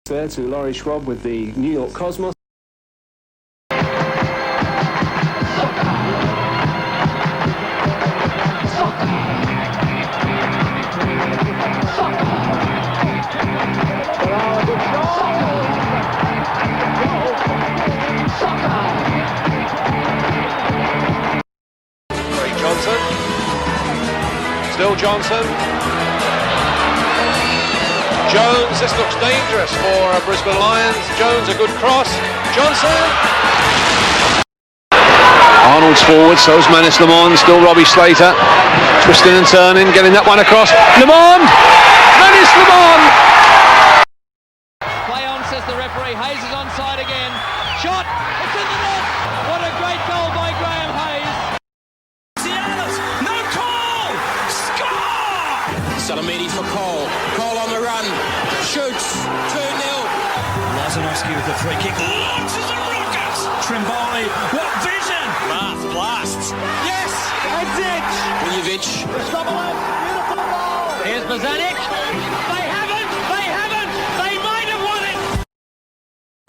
There to Laurie Schwab with the New York Cosmos. Johnson. Still Johnson. Jones, this looks dangerous for Brisbane Lions. Jones, a good cross. Johnson. Arnold's forward, so's Manus Lamont, still Robbie Slater. Twisting and turning, getting that one across. Lamont! Manus Lamont! Play on, says the referee. Hayes is onside again. Shot! It's in the net! What a great goal by Graham Hayes! No call! Score! Salamini for Cole. Cole on the run. Shoots. 2-0. Lazanovsky with the free kick. Launches a rocket! Trimboli. What vision! Blasts. Yes! Hadjuk! Biljevic. Beautiful goal! Here's Bozanic. They haven't! They might have won it!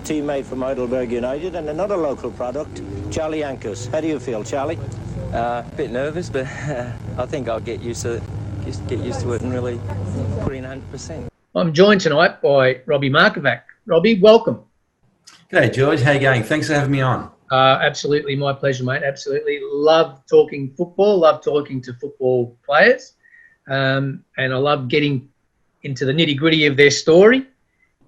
Teammate from Heidelberg United and another local product, Charlie Ankus. How do you feel, Charlie? A bit nervous, but I think I'll get used to it. Just get used to it and really put in 100%. I'm joined tonight by Robbie Markovac. Robbie, welcome. G'day, George. How you going? Thanks for having me on. Absolutely, my pleasure, mate. Absolutely. Love talking football, love talking to football players, and I love getting into the nitty-gritty of their story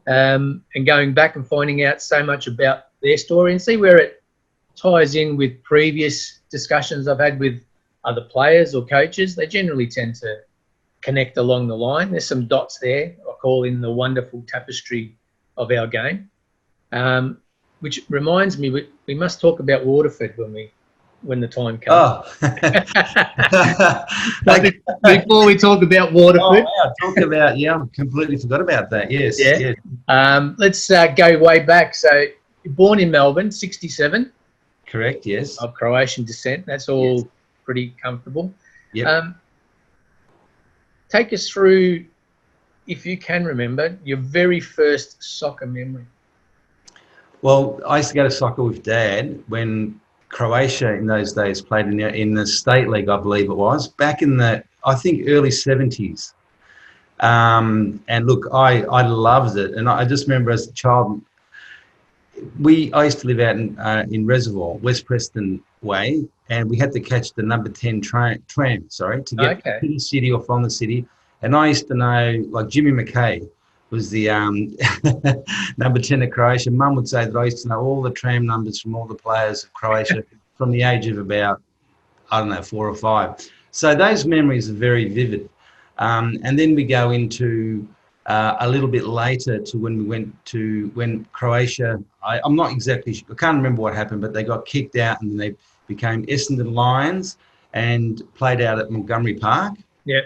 and going back and finding out so much about their story and see where it ties in with previous discussions I've had with other players or coaches. They generally tend to connect along the line. There's some dots there I call in the wonderful tapestry of our game. Which reminds me, we must talk about Waterford when the time comes. Oh. Before we talk about Waterford. I completely forgot about that. Yes. Yeah. Yes. Let's go way back. So you're born in Melbourne, 67. Correct, yes. Of Croatian descent. That's all pretty comfortable. Yep. Take us through, if you can remember, your very first soccer memory. Well, I used to go to soccer with Dad when Croatia in those days played in the state league, I believe it was, back in the, I think, early 70s. And look, I loved it. And I just remember as a child, I used to live out in Reservoir, West Preston way, and we had to catch the number 10 tram to get to the city or from the city. And I used to know, like Jimmy McKay was the number 10 of Croatia. Mum would say that I used to know all the tram numbers from all the players of Croatia from the age of about, 4 or 5. So those memories are very vivid. And then we go into a little bit later to when Croatia, I'm not exactly sure, I can't remember what happened, but they got kicked out and they became Essendon Lions and played out at Montgomery Park. Yeah.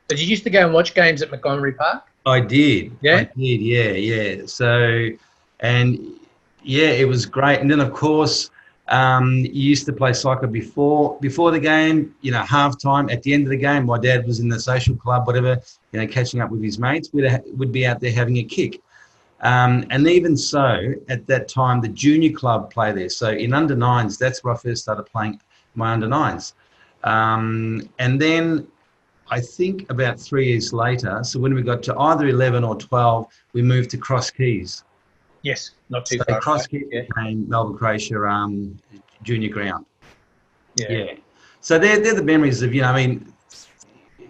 Did you used to go and watch games at Montgomery Park? I did. Yeah? I did, yeah. So, it was great. And then, of course, you used to play soccer before the game, half-time. At the end of the game, my dad was in the social club, whatever, catching up with his mates. We'd be out there having a kick. And even so, at that time, the junior club play there. So in under-9s, that's where I first started playing my under-9s. And then I think about 3 years later, so when we got to either 11 or 12, we moved to Cross Keys. Yes, not too so far. Cross Keys became Melbourne Croatia junior ground. Yeah. So they're the memories of,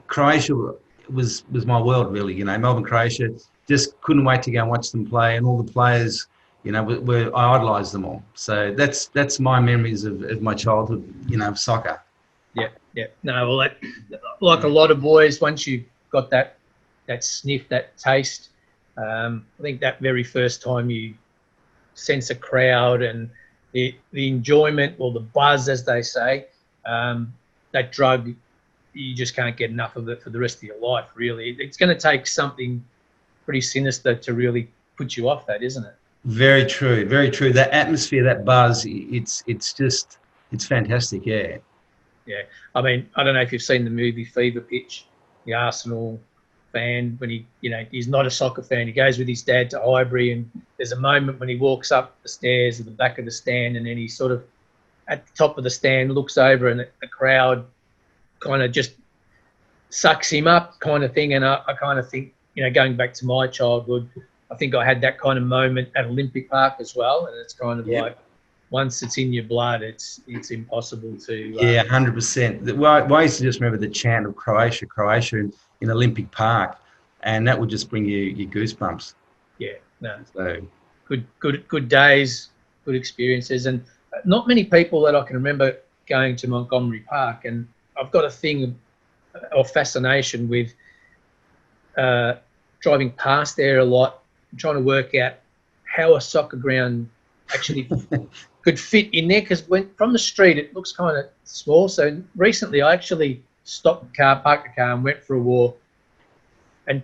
Croatia was my world, really. Melbourne Croatia, just couldn't wait to go and watch them play, and all the players, I idolised them all. So that's my memories of my childhood, of soccer. Yeah. No, well, like a lot of boys, once you got that sniff, that taste, I think that very first time you sense a crowd and the enjoyment or the buzz, as they say, that drug, you just can't get enough of it for the rest of your life, really. It's going to take something pretty sinister to really put you off that, isn't it? Very true, very true. That atmosphere, that buzz, it's fantastic, yeah. Yeah, I mean, I don't know if you've seen the movie Fever Pitch, the Arsenal fan when he's not a soccer fan. He goes with his dad to Highbury, and there's a moment when he walks up the stairs at the back of the stand, and then he sort of at the top of the stand looks over, and the crowd kind of just sucks him up, kind of thing. And I kind of think, going back to my childhood, I think I had that kind of moment at Olympic Park as well, and it's kind of like once it's in your blood, it's impossible to. Yeah, 100%. Well, I used to just remember the chant of Croatia in Olympic Park, and that would just bring you goosebumps. Yeah, no. So good days, good experiences, and not many people that I can remember going to Montgomery Park, and I've got a thing of fascination with driving past there a lot, and trying to work out how a soccer ground actually could fit in there, because from the street it looks kind of small. So recently I actually stopped the car, parked the car, and went for a walk, and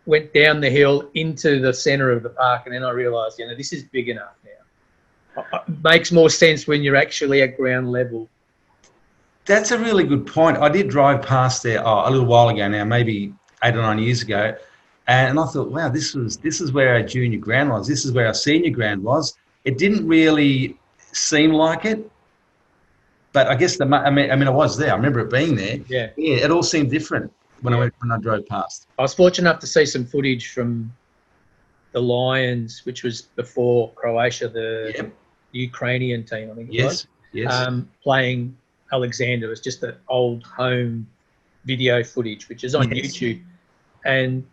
went down the hill into the centre of the park, and then I realised, this is big enough now. It makes more sense when you're actually at ground level. That's a really good point. I did drive past there a little while ago now, maybe 8 or 9 years ago, and I thought, wow, this is where our junior ground was. This is where our senior ground was. It didn't really seem like it, but I guess I was there. I remember it being there. Yeah. It all seemed different when I drove past. I was fortunate enough to see some footage from the Lions, which was before Croatia, the Ukrainian team, I think it was. Yes. Playing Alexander. It was just an old home video footage, which is on YouTube. And,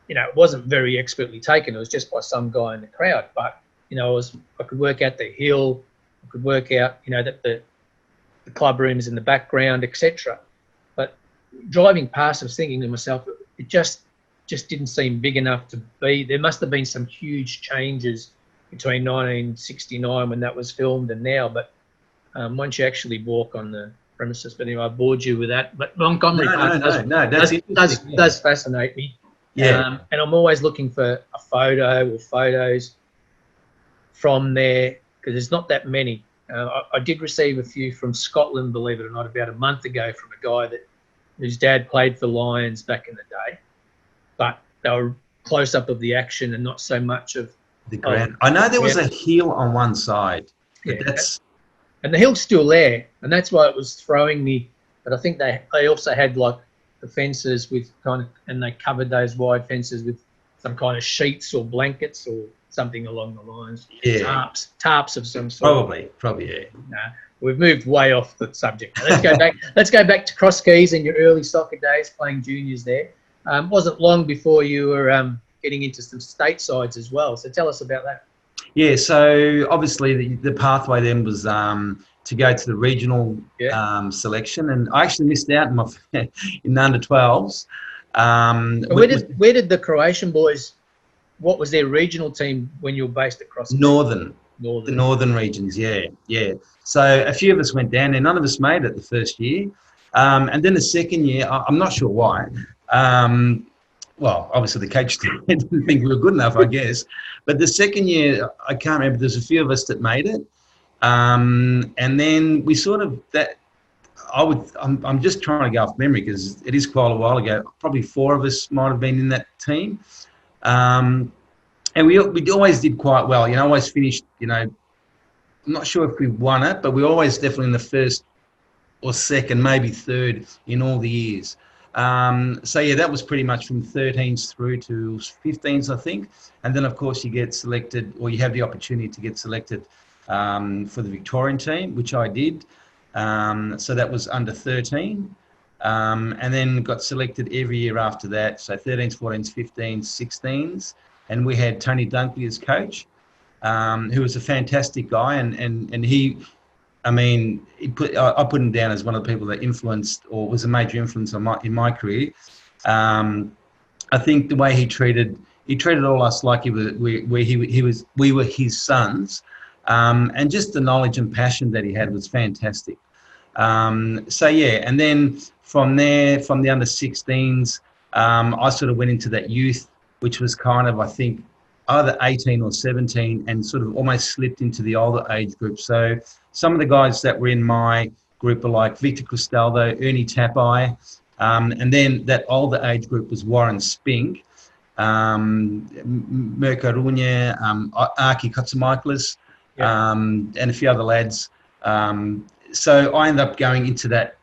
it wasn't very expertly taken. It was just by some guy in the crowd. But, I could work out the hill. I could work out, that the club room is in the background, etc. But driving past, I was thinking to myself, it just didn't seem big enough to be. There must have been some huge changes between 1969 when that was filmed and now. But once you actually walk on the premises, but anyway, I bored you with that. But Montgomery Park does fascinate me. Yeah. And I'm always looking for a photo or photos from there, because there's not that many. I did receive a few from Scotland, believe it or not, about a month ago from a guy whose dad played for Lions back in the day, but they were close up of the action and not so much of the ground. I know there was a hill on one side. And the hill's still there, and that's why it was throwing me. But I think they also had like the fences with and they covered those wide fences with some kind of sheets or blankets or something along the lines. Yeah. Tarps of some sort. Probably, yeah. Nah, we've moved way off the subject. Let's go back. Let's go back to Cross Keys and your early soccer days playing juniors there. Wasn't long before you were getting into some state sides as well. So tell us about that. Yeah, so obviously the pathway then was to go to the regional selection, and I actually missed out in the under 12s. Where did the Croatian boys? What was their regional team when you were based at Cross? The northern regions, yeah. So a few of us went down there. None of us made it the first year, and then the second year, I'm not sure why. Well, obviously the coach didn't think we were good enough, I guess. But the second year, I can't remember. There's a few of us that made it, and then we sort of that. I'm just trying to go off memory because it is quite a while ago. Probably 4 of us might have been in that team, and we always did quite well. Always finished. I'm not sure if we won it, but we always definitely in the first or second, maybe third in all the years. So yeah, that was pretty much from 13s through to 15s, I think. And then of course you get selected, or you have the opportunity to get selected for the Victorian team, which I did. So that was under 13. And then got selected every year after that. So 13s, 14s, 15s, 16s. And we had Tony Dunkley as coach, who was a fantastic guy. And he, I put him down as one of the people that influenced, or was a major influence on in my career. I think the way he treated all us like we were his sons, and just the knowledge and passion that he had was fantastic. So yeah, and then from there, from the under 16s, I sort of went into that youth, which was kind of, I think, either 18 or 17, and sort of almost slipped into the older age group. So some of the guys that were in my group are like Victor Cristaldo, Ernie Tapai, And then that older age group was Warren Spink, Mirko Runje, Aki Kotsimichalis, and a few other lads. So I ended up going into that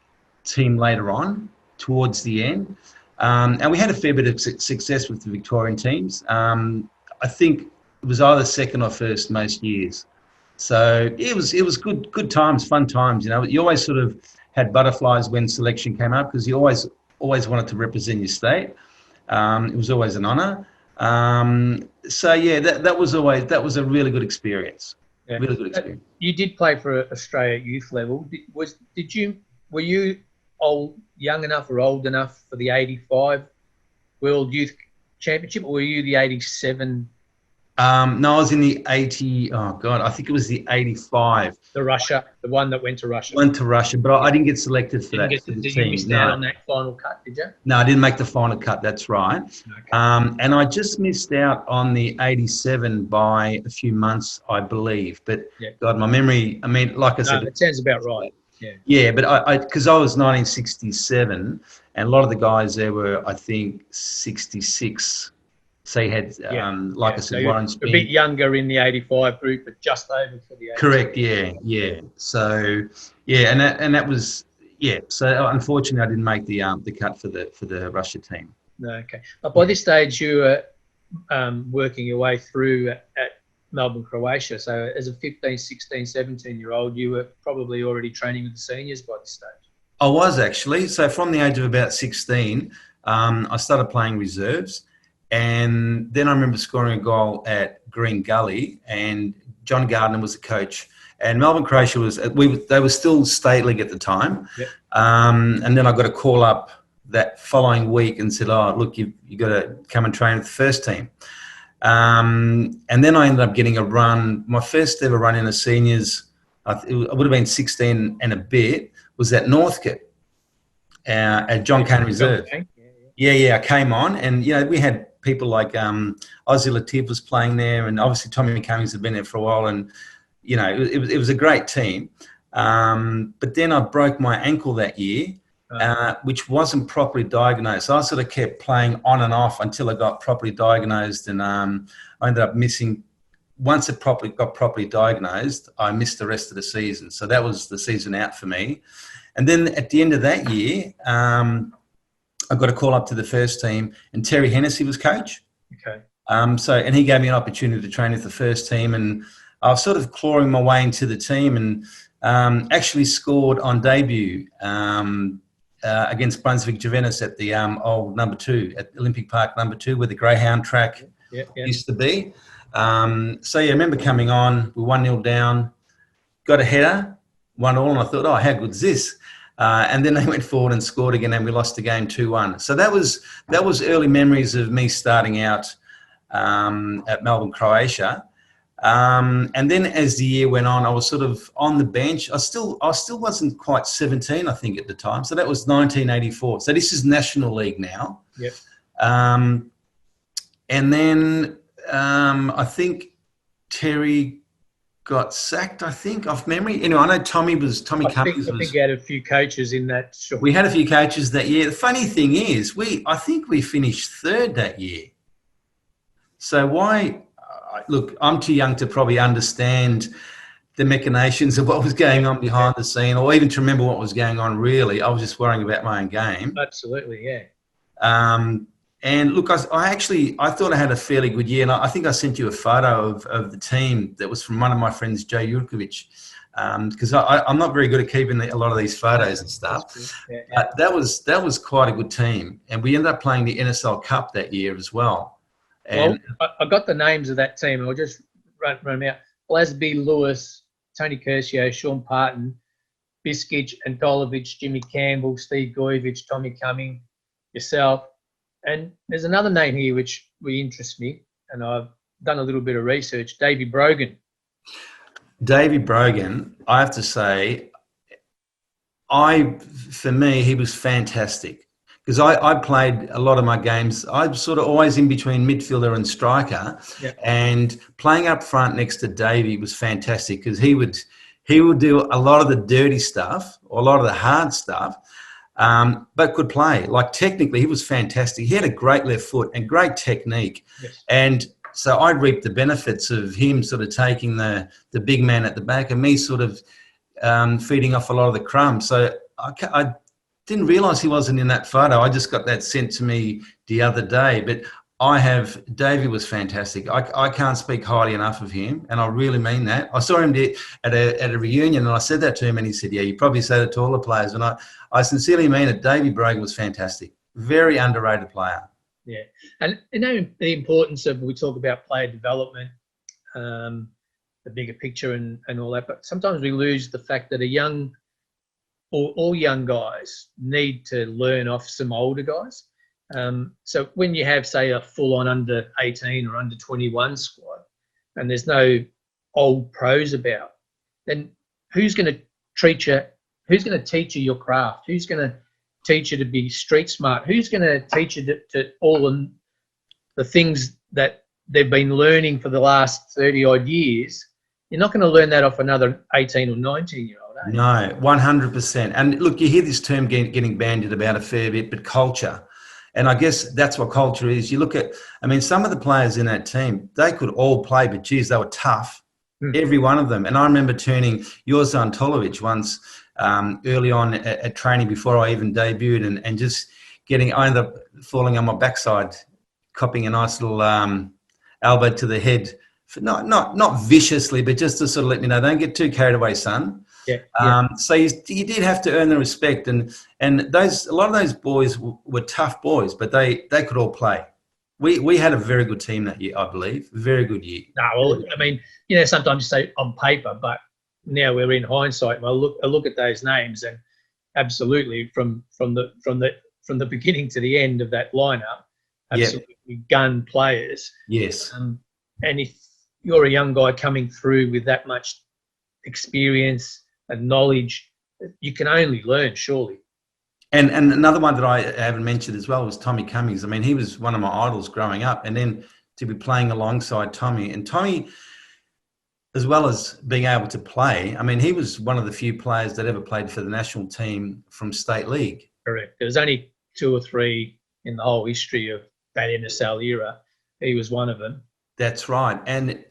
team later on, towards the end. And we had a fair bit of success with the Victorian teams. I think it was either second or first most years. So it was good times, fun times. You know, you always sort of had butterflies when selection came up because you always wanted to represent your state. It was always an honour. So yeah, that was a really good experience. Yeah. Really good experience. You did play for Australia at youth level. Were you young enough or old enough for the '85 World Youth Championship, or were you the '87? No, I was in the 80. Oh God, I think it was the '85. The one that went to Russia. Went to Russia, but I didn't get selected for that. Did you miss out on that final cut? Did you? No, I didn't make the final cut. That's right. Okay. And I just missed out on the '87 by a few months, I believe. But God, my memory. I mean, like I said, it sounds about right. Yeah. Yeah, but because I was 1967, and a lot of the guys there were, I think, 66. So you had, I said, so Warren Spink. A bit younger in the '85 group, but just over for the 85. Correct. Yeah. So and that was So unfortunately, I didn't make the cut for the Russia team. No, okay. But by this stage, you were working your way through at Melbourne, Croatia. So as a 15, 16, 17-year-old, you were probably already training with the seniors by this stage. I was actually. So from the age of about 16, I started playing reserves. And then I remember scoring a goal at Green Gully, and John Gardner was the coach. And Melbourne, Croatia they were still state league at the time. Yep. And then I got a call up that following week and said, "Oh, look, you got to come and train with the first team." And then I ended up getting a run. My first ever run in the seniors, it would have been 16 and a bit, was at Northcote at John Cain Reserve. Yeah, I came on, and we had people like Ozzy Latif was playing there, and obviously Tommy Cummings had been there for a while, and it was a great team. But then I broke my ankle that year, which wasn't properly diagnosed. So I sort of kept playing on and off until I got properly diagnosed, and I ended up missing. Once it got properly diagnosed, I missed the rest of the season. So that was the season out for me. And then at the end of that year, I got a call up to the first team, and Terry Hennessy was coach. Okay. And he gave me an opportunity to train with the first team, and I was sort of clawing my way into the team, and actually scored on debut against Brunswick Juventus at the old number 2 at Olympic Park number 2, where the Greyhound track used to be. I remember coming on, we 1-0 down, got a header, 1-1, and I thought, oh, how good's this? And then they went forward and scored again, and we lost the game 2-1. So that was early memories of me starting out at Melbourne, Croatia. And then as the year went on, I was sort of on the bench. I still wasn't quite 17, I think, at the time. So that was 1984. So this is National League now. Yep. And then I think Terry got sacked, I think, off memory. Anyway, I know Tommy Cummings was... I think you had a few coaches in that. Sure. We had a few coaches that year. The funny thing is, I think we finished third that year. So why... Look, I'm too young to probably understand the machinations of what was going on behind the scene, or even to remember what was going on, really. I was just worrying about my own game. Absolutely, yeah. And look, I thought I had a fairly good year, and I think I sent you a photo of the team that was from one of my friends, Joe Jurkovic, because I'm not very good at keeping a lot of these photos and stuff. Yeah. That was quite a good team, and we ended up playing the NSL Cup that year as well. And I got the names of that team. I'll just run them out. Blasby, Lewis, Tony Curcio, Sean Parton, Biskic, Antolovic, Jimmy Campbell, Steve Goyevich, Tommy Cumming, yourself. And there's another name here which interests me, and I've done a little bit of research, Davey Brogan. Davey Brogan, I have to say, for me, he was fantastic. Because I played a lot of my games. I was sort of always in between midfielder and striker, and playing up front next to Davey was fantastic because he would do a lot of the dirty stuff or a lot of the hard stuff. but could play. Like technically, he was fantastic. He had a great left foot and great technique. Yes. And so I reaped the benefits of him sort of taking the big man at the back and me sort of feeding off a lot of the crumbs. So I didn't realise he wasn't in that photo. I just got that sent to me the other day. But Davey was fantastic. I can't speak highly enough of him, and I really mean that. I saw him at a reunion, and I said that to him, and he said, yeah, you probably say that to all the players. And I sincerely mean it. Davey Brogan was fantastic. Very underrated player. Yeah. And you know the importance of, we talk about player development, the bigger picture and all that, but sometimes we lose the fact that all young guys need to learn off some older guys. So when you have, say, a full-on under 18 or under 21 squad, and there's no old pros about, then who's going to teach you your craft? Who's going to teach you to be street smart? Who's going to teach you to all the things that they've been learning for the last 30 odd years? You're not going to learn that off another 18 or 19-year-old. No, 100%. And look, you hear this term getting bandied about a fair bit, but culture. And I guess that's what culture is. You look at, I mean, some of the players in that team, they could all play, but geez, they were tough, every one of them. And I remember turning yours Antolovic once early on at training before I even debuted and just I ended up falling on my backside, copping a nice little elbow to the head. Not viciously, but just to sort of let me know, don't get too carried away, son. Yeah. So you did have to earn the respect, and a lot of those boys were tough boys, but they could all play. We had a very good team that year, I believe. Very good year. No, well, I mean, you know, sometimes you say on paper, but now we're in hindsight. And I look at those names, and absolutely from the beginning to the end of that lineup, absolutely gun players. Yes. And if you're a young guy coming through with that much experience and knowledge, you can only learn, surely. And another one that I haven't mentioned as well was Tommy Cummings. I mean, he was one of my idols growing up, and then to be playing alongside Tommy. And Tommy, as well as being able to play, I mean, he was one of the few players that ever played for the national team from state league. Correct. There's only 2 or 3 in the whole history of that NSL era. He was one of them. That's right. And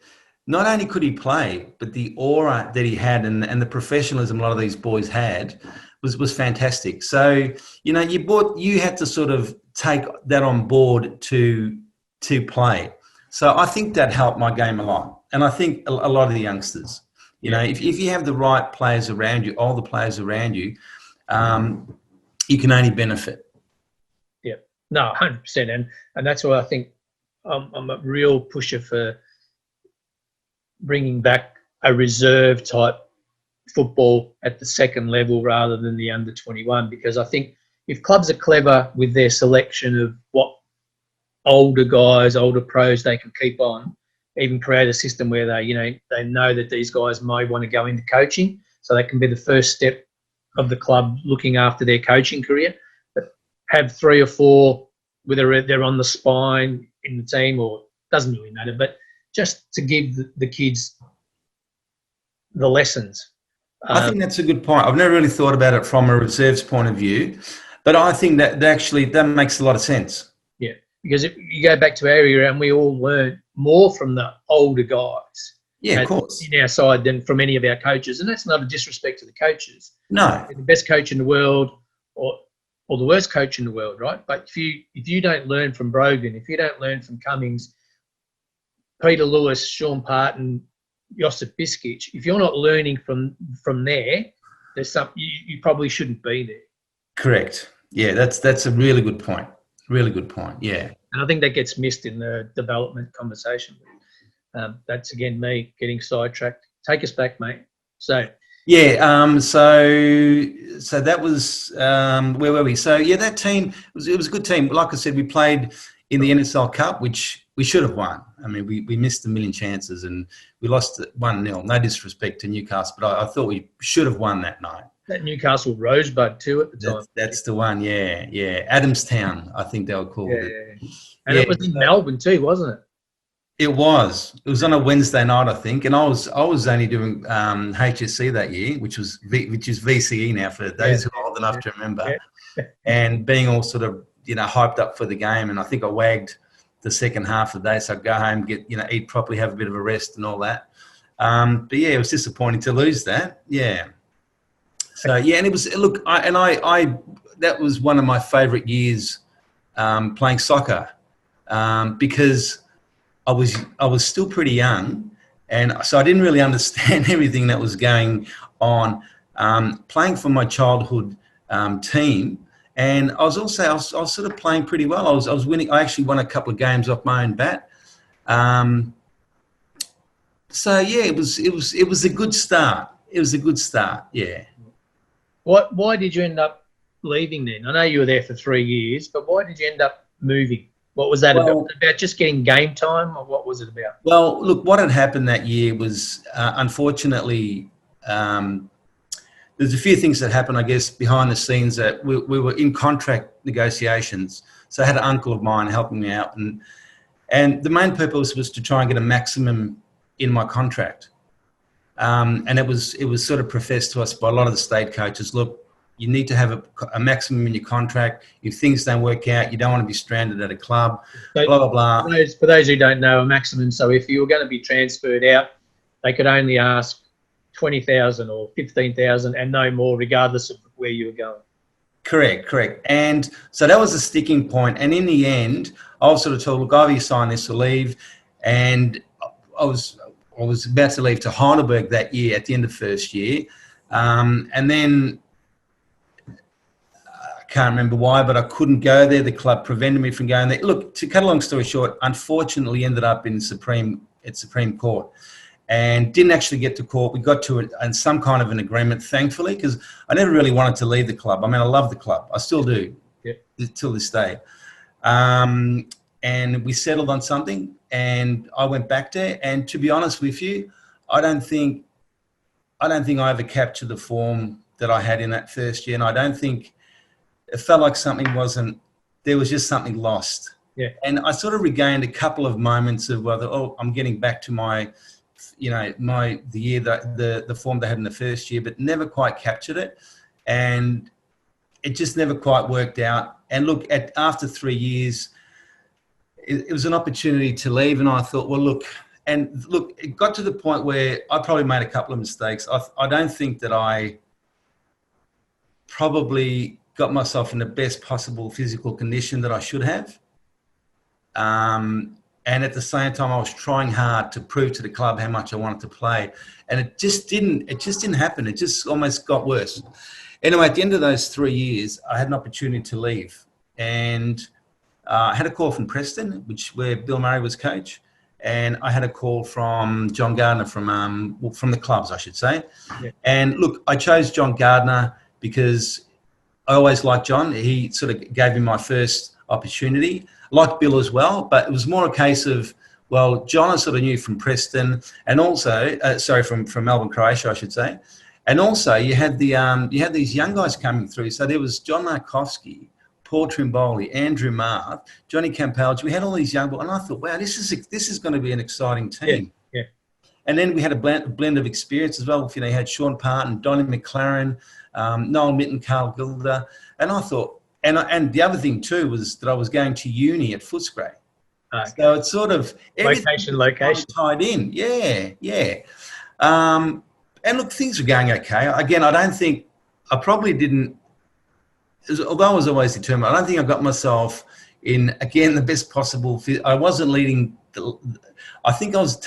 not only could he play, but the aura that he had and the professionalism a lot of these boys had was fantastic. So, you know, you had to sort of take that on board to play. So I think that helped my game a lot. And I think a lot of the youngsters, you know, if you have the right players around you, all the players around you, you can only benefit. Yeah, no, 100%. And that's why I think I'm a real pusher for bringing back a reserve type football at the second level rather than the under 21, because I think if clubs are clever with their selection of what older guys, older pros they can keep on, even create a system where they know that these guys may want to go into coaching, so that can be the first step of the club looking after their coaching career. But have 3 or 4, whether they're on the spine in the team or doesn't really matter, but just to give the kids the lessons. I think that's a good point. I've never really thought about it from a reserves point of view, but I think that makes a lot of sense. Yeah, because if you go back to our era and we all learn more from the older guys. Yeah, of course. In our side than from any of our coaches. And that's not a disrespect to the coaches. No. They're the best coach in the world or the worst coach in the world, right? But if you don't learn from Brogan, if you don't learn from Cummings, Peter Lewis, Sean Parton, Josip Biskic, if you're not learning from there, there's something you probably shouldn't be there. Correct. Yeah, that's a really good point. Really good point. Yeah. And I think that gets missed in the development conversation. That's again me getting sidetracked. Take us back, mate. So yeah. So that was where were we? So yeah, that team it was a good team. Like I said, we played in the NSL Cup, which we should have won. I mean, we missed a million chances and we lost 1-0. No disrespect to Newcastle, but I thought we should have won that night. That Newcastle Rosebud too at the time. That's the one, yeah. Adamstown, I think they were called it. And it was in Melbourne too, wasn't it? It was. It was on a Wednesday night, I think, and I was only doing HSC that year, which is VCE now for those who are old enough to remember, and being all sort of, hyped up for the game. And I think I wagged the second half of the day, so I'd go home, get, eat properly, have a bit of a rest and all that. But yeah, it was disappointing to lose that. Yeah. So yeah, and it was, look, I that was one of my favourite years playing soccer because I was still pretty young, and so I didn't really understand everything that was going on. Playing for my childhood team, and I was sort of playing pretty well. I was winning. I actually won a couple of games off my own bat. So yeah, it was a good start. It was a good start. Yeah. Why did you end up leaving then? I know you were there for 3 years, but why did you end up moving? What was that about? Was it about just getting game time, or what was it about? Well, look, what had happened that year was, unfortunately, there's a few things that happened, I guess, behind the scenes that we were in contract negotiations. So I had an uncle of mine helping me out, and the main purpose was to try and get a maximum in my contract. And it was sort of professed to us by a lot of the state coaches, look, you need to have a maximum in your contract. If things don't work out, you don't want to be stranded at a club, so, blah, blah, blah. For those who don't know, a maximum, so if you were going to be transferred out, they could only ask 20,000 or 15,000 and no more, regardless of where you were going. Correct. And so that was a sticking point. And in the end, I was sort of told, look, either you sign this or leave. And I was about to leave to Heidelberg that year at the end of first year. And then I can't remember why, but I couldn't go there. The club prevented me from going there. Look, to cut a long story short, unfortunately ended up in Supreme Court and didn't actually get to court. We got to it and some kind of an agreement, thankfully, because I never really wanted to leave the club. I mean, I love the club. I still do, till this day. And we settled on something, and I went back there. And to be honest with you, I don't think I ever captured the form that I had in that first year, and I don't think it felt like there was just something lost. Yeah. And I sort of regained a couple of moments of I'm getting back to my, the form they had in the first year, but never quite captured it, and it just never quite worked out. And look, after 3 years, it was an opportunity to leave, and I thought, it got to the point where I probably made a couple of mistakes. I don't think that I probably got myself in the best possible physical condition that I should have. And at the same time, I was trying hard to prove to the club how much I wanted to play. And it just didn't happen. It just almost got worse. Anyway, at the end of those 3 years, I had an opportunity to leave. And I had a call from Preston, where Bill Murray was coach. And I had a call from John Gardner from the clubs, I should say. Yeah. And look, I chose John Gardner because I always liked John. He sort of gave me my first opportunity. Like Bill as well, but it was more a case of, John I sort of knew from Preston, and also, from Melbourne, Croatia, I should say. And also you had these young guys coming through. So there was John Markovac, Paul Trimboli, Andrew Marth, Johnny Campbell. We had all these young boys, and I thought, wow, this is going to be an exciting team. Yeah. And then we had a blend of experience as well. You had Sean Parton, Donnie McLaren, Noel Mitten, Carl Gilder, and I thought. And the other thing too was that I was going to uni at Footscray. Okay. So it's sort of location tied in. Yeah. And look, things were going okay. Again, I don't think I probably didn't. Although I was always determined, I don't think I got myself in the best possible. I wasn't leading. I think I was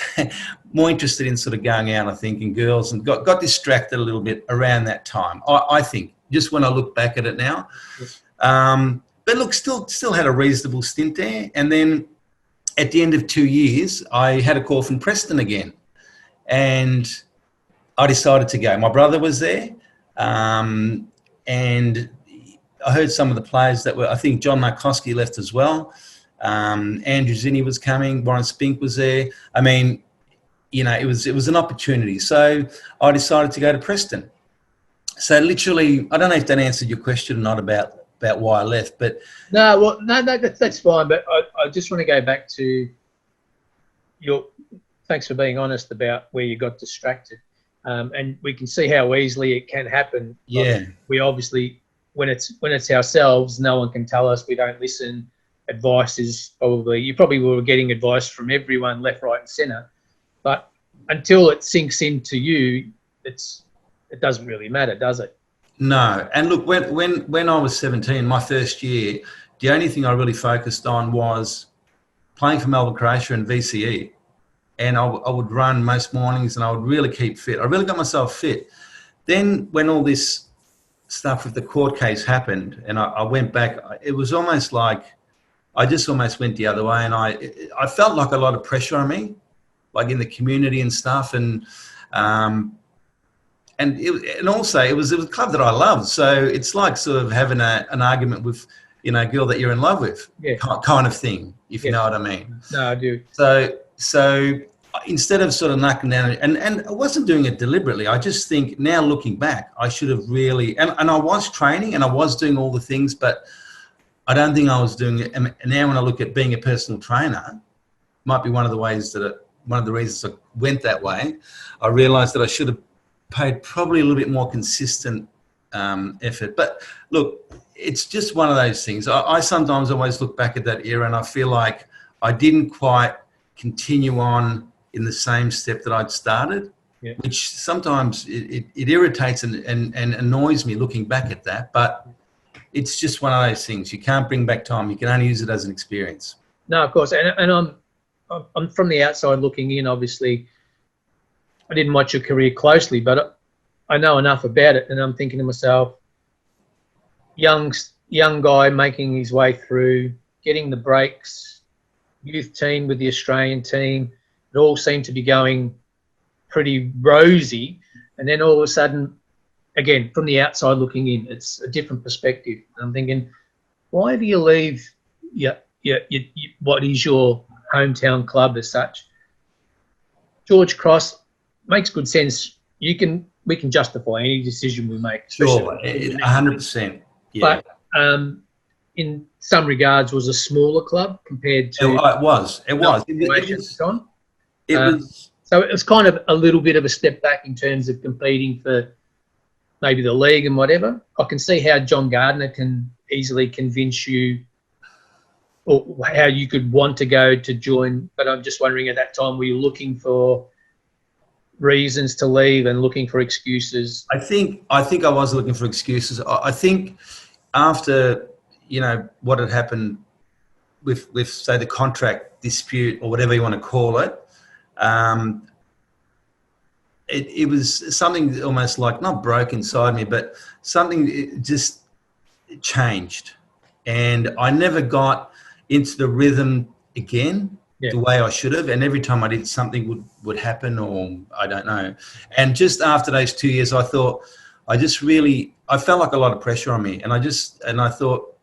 more interested in sort of going out. I think in girls, and got distracted a little bit around that time. I think just when I look back at it now. Yes. But look, still had a reasonable stint there. And then at the end of 2 years, I had a call from Preston again. And I decided to go. My brother was there. And I heard some of the players I think John Markovac left as well. Andrew Zinni was coming. Warren Spink was there. I mean, it was an opportunity. So I decided to go to Preston. So literally, I don't know if that answered your question or not about why I left, but no, that's fine. But I just want to go back to thanks for being honest about where you got distracted, and we can see how easily it can happen. Yeah, we obviously when it's ourselves, no one can tell us. We don't listen. Advice is you probably were getting advice from everyone, left, right, and centre. But until it sinks into you, it doesn't really matter, does it? No. And look, when I was 17, my first year, the only thing I really focused on was playing for Melbourne, Croatia and VCE. And I would run most mornings and I would really keep fit. I really got myself fit. Then when all this stuff with the court case happened and I went back, it was almost like I just almost went the other way. And I felt like a lot of pressure on me, like in the community and stuff. And also it was a club that I loved. So it's like sort of having an argument with, a girl that you're in love with, kind of thing, if you know what I mean. No, I do. So instead of sort of knocking down, and I wasn't doing it deliberately, I just think now looking back, I should have really, and I was training and I was doing all the things, but I don't think I was doing it. And now when I look at being a personal trainer, might be one of the reasons I went that way. I realised that I should have paid probably a little bit more consistent effort. But look, it's just one of those things. I sometimes always look back at that era and I feel like I didn't quite continue on in the same step that I'd started, which sometimes it irritates and annoys me looking back at that. But it's just one of those things. You can't bring back time. You can only use it as an experience. No, of course. And I'm from the outside looking in, obviously. I didn't watch your career closely, but I know enough about it. And I'm thinking to myself, young guy making his way through, getting the breaks, youth team with the Australian team. It all seemed to be going pretty rosy. And then all of a sudden, again, from the outside looking in, it's a different perspective. I'm thinking, why do you leave what is your hometown club as such? George Cross makes good sense. We can justify any decision we make. Sure, 100%. Yeah. But in some regards, was a smaller club compared to. It was. So it was kind of a little bit of a step back in terms of competing for maybe the league and whatever. I can see how John Gardner can easily convince you, or how you could want to go to join. But I'm just wondering, at that time, were you looking for reasons to leave and looking for excuses? I think I was looking for excuses. I think after what had happened with say the contract dispute or whatever you want to call it, it was something almost like not broke inside me, but something just changed, and I never got into the rhythm again. The way I should have, and every time I did, something would happen, or I don't know. And just after those 2 years, I thought I felt like a lot of pressure on me, and I thought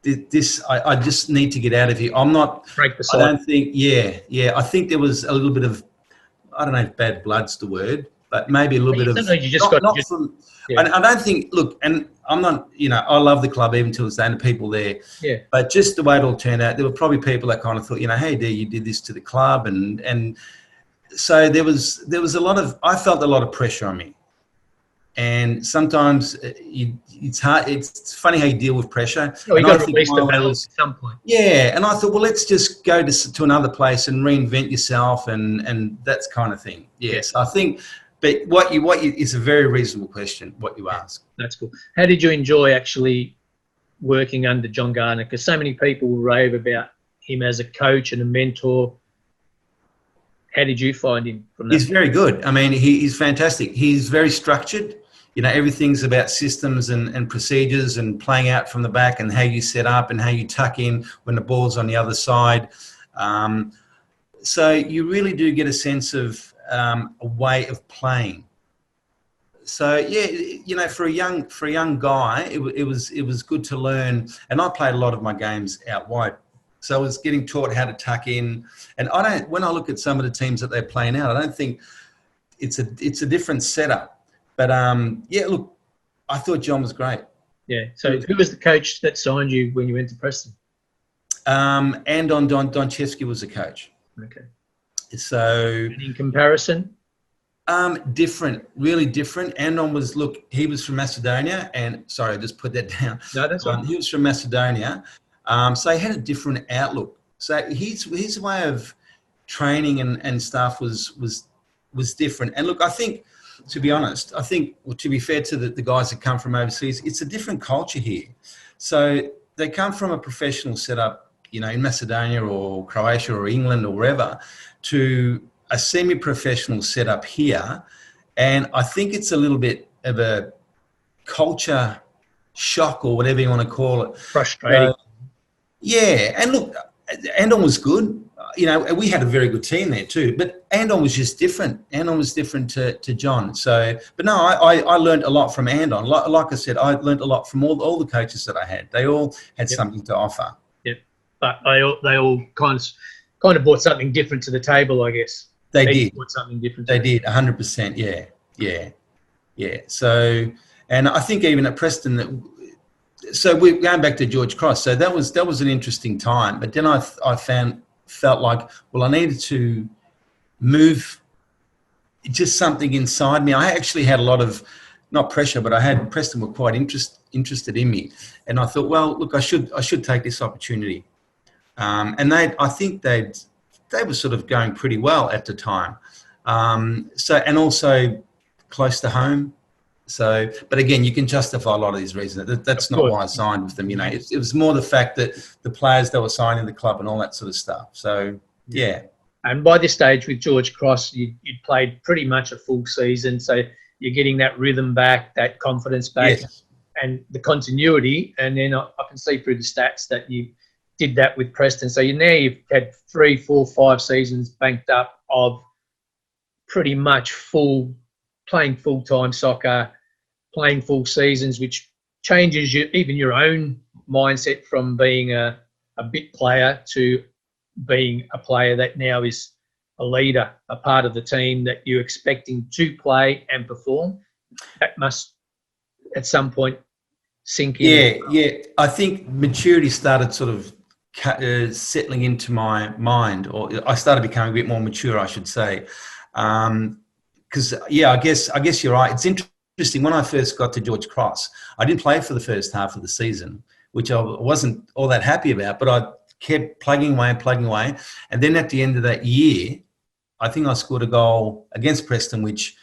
I just need to get out of here. I'm not. Break the cycle. I don't think. Yeah. I think there was a little bit of, I don't know if bad blood's the word, but maybe a little bit of. You just got. I don't think. Look, and I'm not. I love the club even to this day, and the people there. Yeah. But just the way it all turned out, there were probably people that kind of thought, hey, dear, you did this to the club, and so there was a lot of. I felt a lot of pressure on me, and sometimes it's hard. It's funny how you deal with pressure. Oh, you got to release the balance at some point. Yeah, and I thought, well, let's just go to another place and reinvent yourself, and that kind of thing. Yes, I think. But what you is a very reasonable question, what you ask. That's cool. How did you enjoy actually working under John Gardner? Because so many people rave about him as a coach and a mentor. How did you find him from that? He's very good. I mean, he's fantastic. He's very structured. Everything's about systems and procedures and playing out from the back and how you set up and how you tuck in when the ball's on the other side. So you really do get a sense of a way of playing. So yeah, for a young guy, it was good to learn. And I played a lot of my games out wide, so I was getting taught how to tuck in. And when I look at some of the teams that they're playing out, I don't think it's a different setup. But look, I thought John was great. Yeah. So who was the coach that signed you when you went to Preston? Andon Donchevsky was the coach. Okay. So and in comparison, Different, really different. Andon he was from Macedonia, and sorry, I just put that down. No, that's right. He was from Macedonia, so he had a different outlook. So his way of training and stuff was different. And look, I think, to be honest, to be fair to the guys that come from overseas, it's a different culture here. So they come from a professional setup, in Macedonia or Croatia or England or wherever, to a semi-professional setup here. And I think it's a little bit of a culture shock or whatever you want to call it. Frustrating. Yeah. And look, Andon was good. We had a very good team there too, but Andon was just different. Andon was different to John. So, but no, I learned a lot from Andon. Like I said, I learned a lot from all the coaches that I had. They all had something to offer. Yep. But they all kind of brought something different to the table, I guess. They did. Brought something different. They did, 100%. Yeah. So, and I think even at Preston, so we're going back to George Cross. So that was an interesting time. But then I felt like, well, I needed to move just something inside me. I actually had a lot of, not pressure, but Preston were quite interested in me. And I thought, well, look, I should take this opportunity. And I think they were sort of going pretty well at the time. And also close to home. So, but again, you can justify a lot of these reasons. That's not why I signed with them. It was more the fact that the players that were signing the club and all that sort of stuff. So, yeah. And by this stage with George Cross, you'd played pretty much a full season. So you're getting that rhythm back, that confidence back, and the continuity. And then I can see through the stats that you did that with Preston. So you've had 3, 4, 5 seasons banked up of pretty much playing full-time soccer, playing full seasons, which changes even your own mindset from being a bit player to being a player that now is a leader, a part of the team that you're expecting to play and perform. That must, at some point, sink in. Yeah. I think maturity started sort of settling into my mind, or I started becoming a bit more mature, I should say. Because I guess you're right. It's interesting. When I first got to George Cross, I didn't play for the first half of the season, which I wasn't all that happy about. But I kept plugging away, and then at the end of that year, I think I scored a goal against Preston, which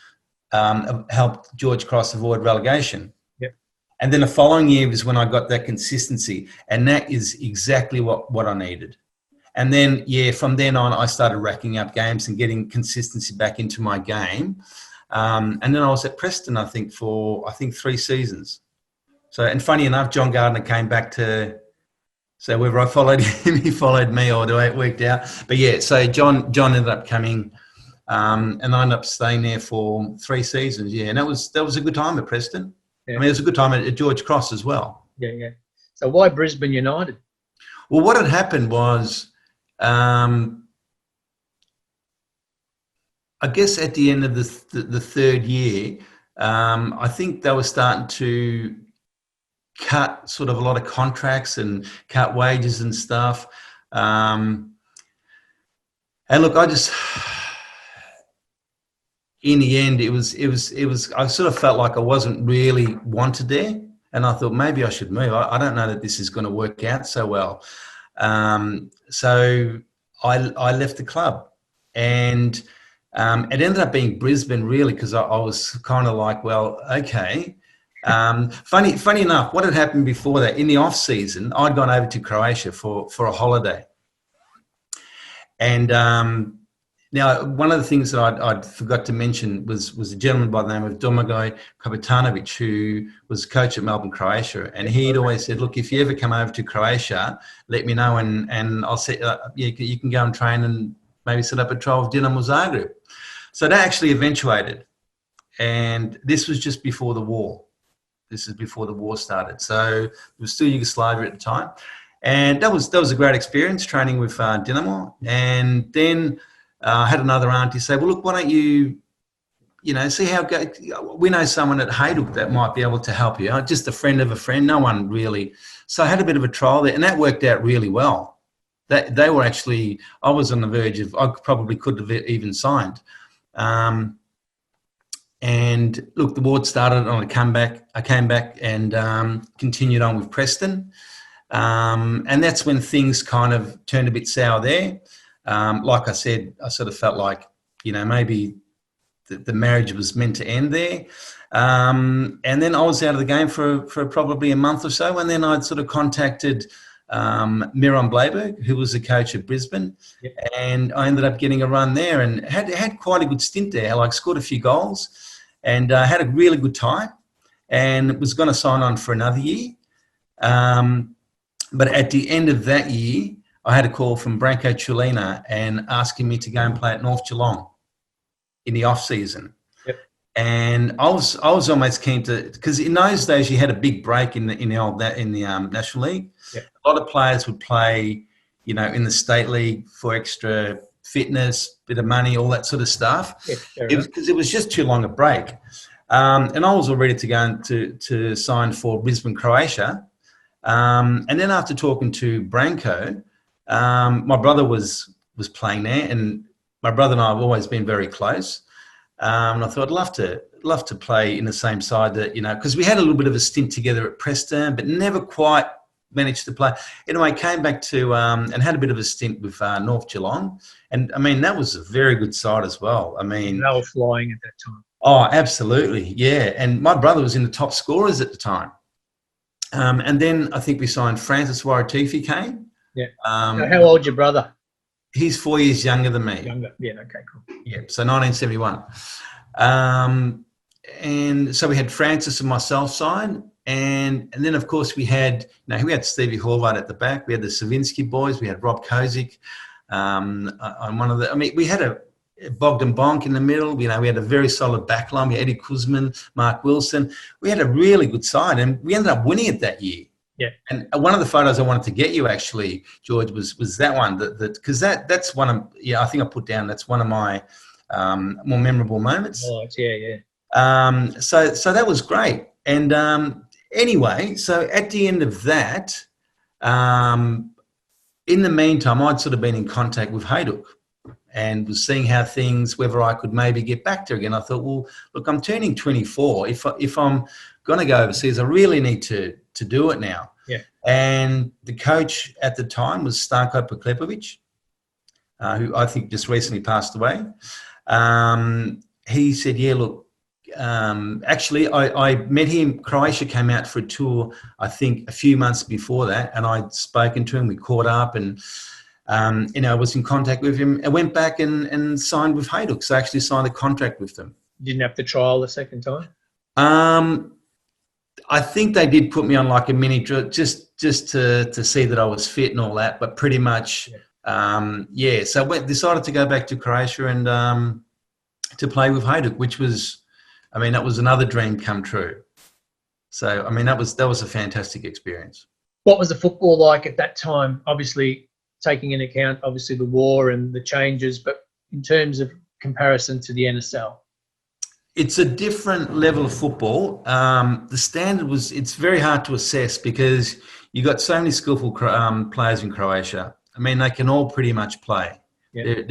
helped George Cross avoid relegation. Yep. And then the following year was when I got that consistency, and that is exactly what I needed. And then, from then on, I started racking up games and getting consistency back into my game. And then I was at Preston, I think 3 seasons. So, and funny enough, John Gardner came back to, so whether I followed him, he followed me, or the way it worked out. But so John ended up coming, and I ended up staying there for 3 seasons. Yeah, and that was a good time at Preston. Yeah. I mean, it was a good time at George Cross as well. Yeah. So why Brisbane United? Well, what had happened was, I guess at the end of the third year, I think they were starting to cut sort of a lot of contracts and cut wages and stuff. And look, in the end, it was, I sort of felt like I wasn't really wanted there. And I thought maybe I should move. I don't know that this is going to work out so well. So I left the club, and it ended up being Brisbane, really, because I was kind of like, well, okay. Funny enough, what had happened before that, in the off season, I'd gone over to Croatia for a holiday. And now, one of the things that I'd forgot to mention was a gentleman by the name of Domagoj Kapitanovic, who was coach at Melbourne, Croatia. And he'd always said, look, if you ever come over to Croatia, let me know, and I'll set you can go and train and maybe set up a trial with Dinamo Zagreb. So that actually eventuated. And this was just before the war. This is before the war started. So it was still Yugoslavia at the time. And that was a great experience, training with Dinamo. And then I had another auntie say, well, look, why don't you see how it goes. We know someone at Hadjuk that might be able to help you. Just a friend of a friend, no one really. So I had a bit of a trial there, and that worked out really well. They were actually, I was on the verge of, I probably could have even signed. And look, the ward started on a comeback. I came back and continued on with Preston. And that's when things kind of turned a bit sour there. Like I said, I sort of felt like, maybe the marriage was meant to end there. And then I was out of the game for probably a month or so. And then I'd sort of contacted Miron Blayberg, who was the coach at Brisbane. Yep. And I ended up getting a run there and had quite a good stint there. I scored a few goals and had a really good time and was going to sign on for another year. But at the end of that year, I had a call from Branko Chulina and asking me to go and play at North Geelong in the off season. Yep. And I was almost keen to, because in those days you had a big break in the National League. Yep. A lot of players would play, in the state league for extra fitness, bit of money, all that sort of stuff. Because it was just too long a break. And I was all ready to go to sign for Brisbane, Croatia. And then after talking to Branko, my brother was playing there, and my brother and I have always been very close. And I thought I'd love to play in the same side that, because we had a little bit of a stint together at Preston, but never quite managed to play. Anyway, came back to and had a bit of a stint with North Geelong. And, that was a very good side as well. They were flying at that time. Oh, absolutely, yeah. And my brother was in the top scorers at the time. And then I think we signed Francis Waratifi came. Yeah. How old's your brother? He's 4 years younger than me. Younger, yeah, okay, cool. Yeah, so 1971. And so we had Francis and myself sign. And then, of course, we had Stevie Horvath at the back. We had the Savinsky boys. We had Rob Kozik on one of the... we had a Bogdan Bonk in the middle. We had a very solid backline. We had Eddie Kuzman, Mark Wilson. We had a really good side, and we ended up winning it that year. Yeah. And one of the photos I wanted to get you, actually, George, was that one. Because that's one of... I think I put down, that's one of my more memorable moments. Oh, yeah. So that was great. And anyway, so at the end of that, in the meantime, I'd sort of been in contact with Hadjuk and was seeing how whether I could maybe get back there again. I thought, well, look, I'm turning 24. If I'm going to go overseas, I really need to do it now. Yeah. And the coach at the time was Stanko Poklepovic, who I think just recently passed away. He said, yeah, look, actually, I met him. Croatia came out for a tour, I think, a few months before that, and I'd spoken to him. We caught up, and I was in contact with him. I went back and signed with Hadjuk. So I actually signed a contract with them. You didn't have to trial the second time? I think they did put me on like a mini drill just to see that I was fit and all that, but pretty much, yeah. So I decided to go back to Croatia and to play with Hadjuk, which was, that was another dream come true. So, that was a fantastic experience. What was the football like at that time? Obviously, taking into account, the war and the changes, but in terms of comparison to the NSL? It's a different level of football. The standard it's very hard to assess because you got so many skillful players in Croatia. They can all pretty much play. Yeah.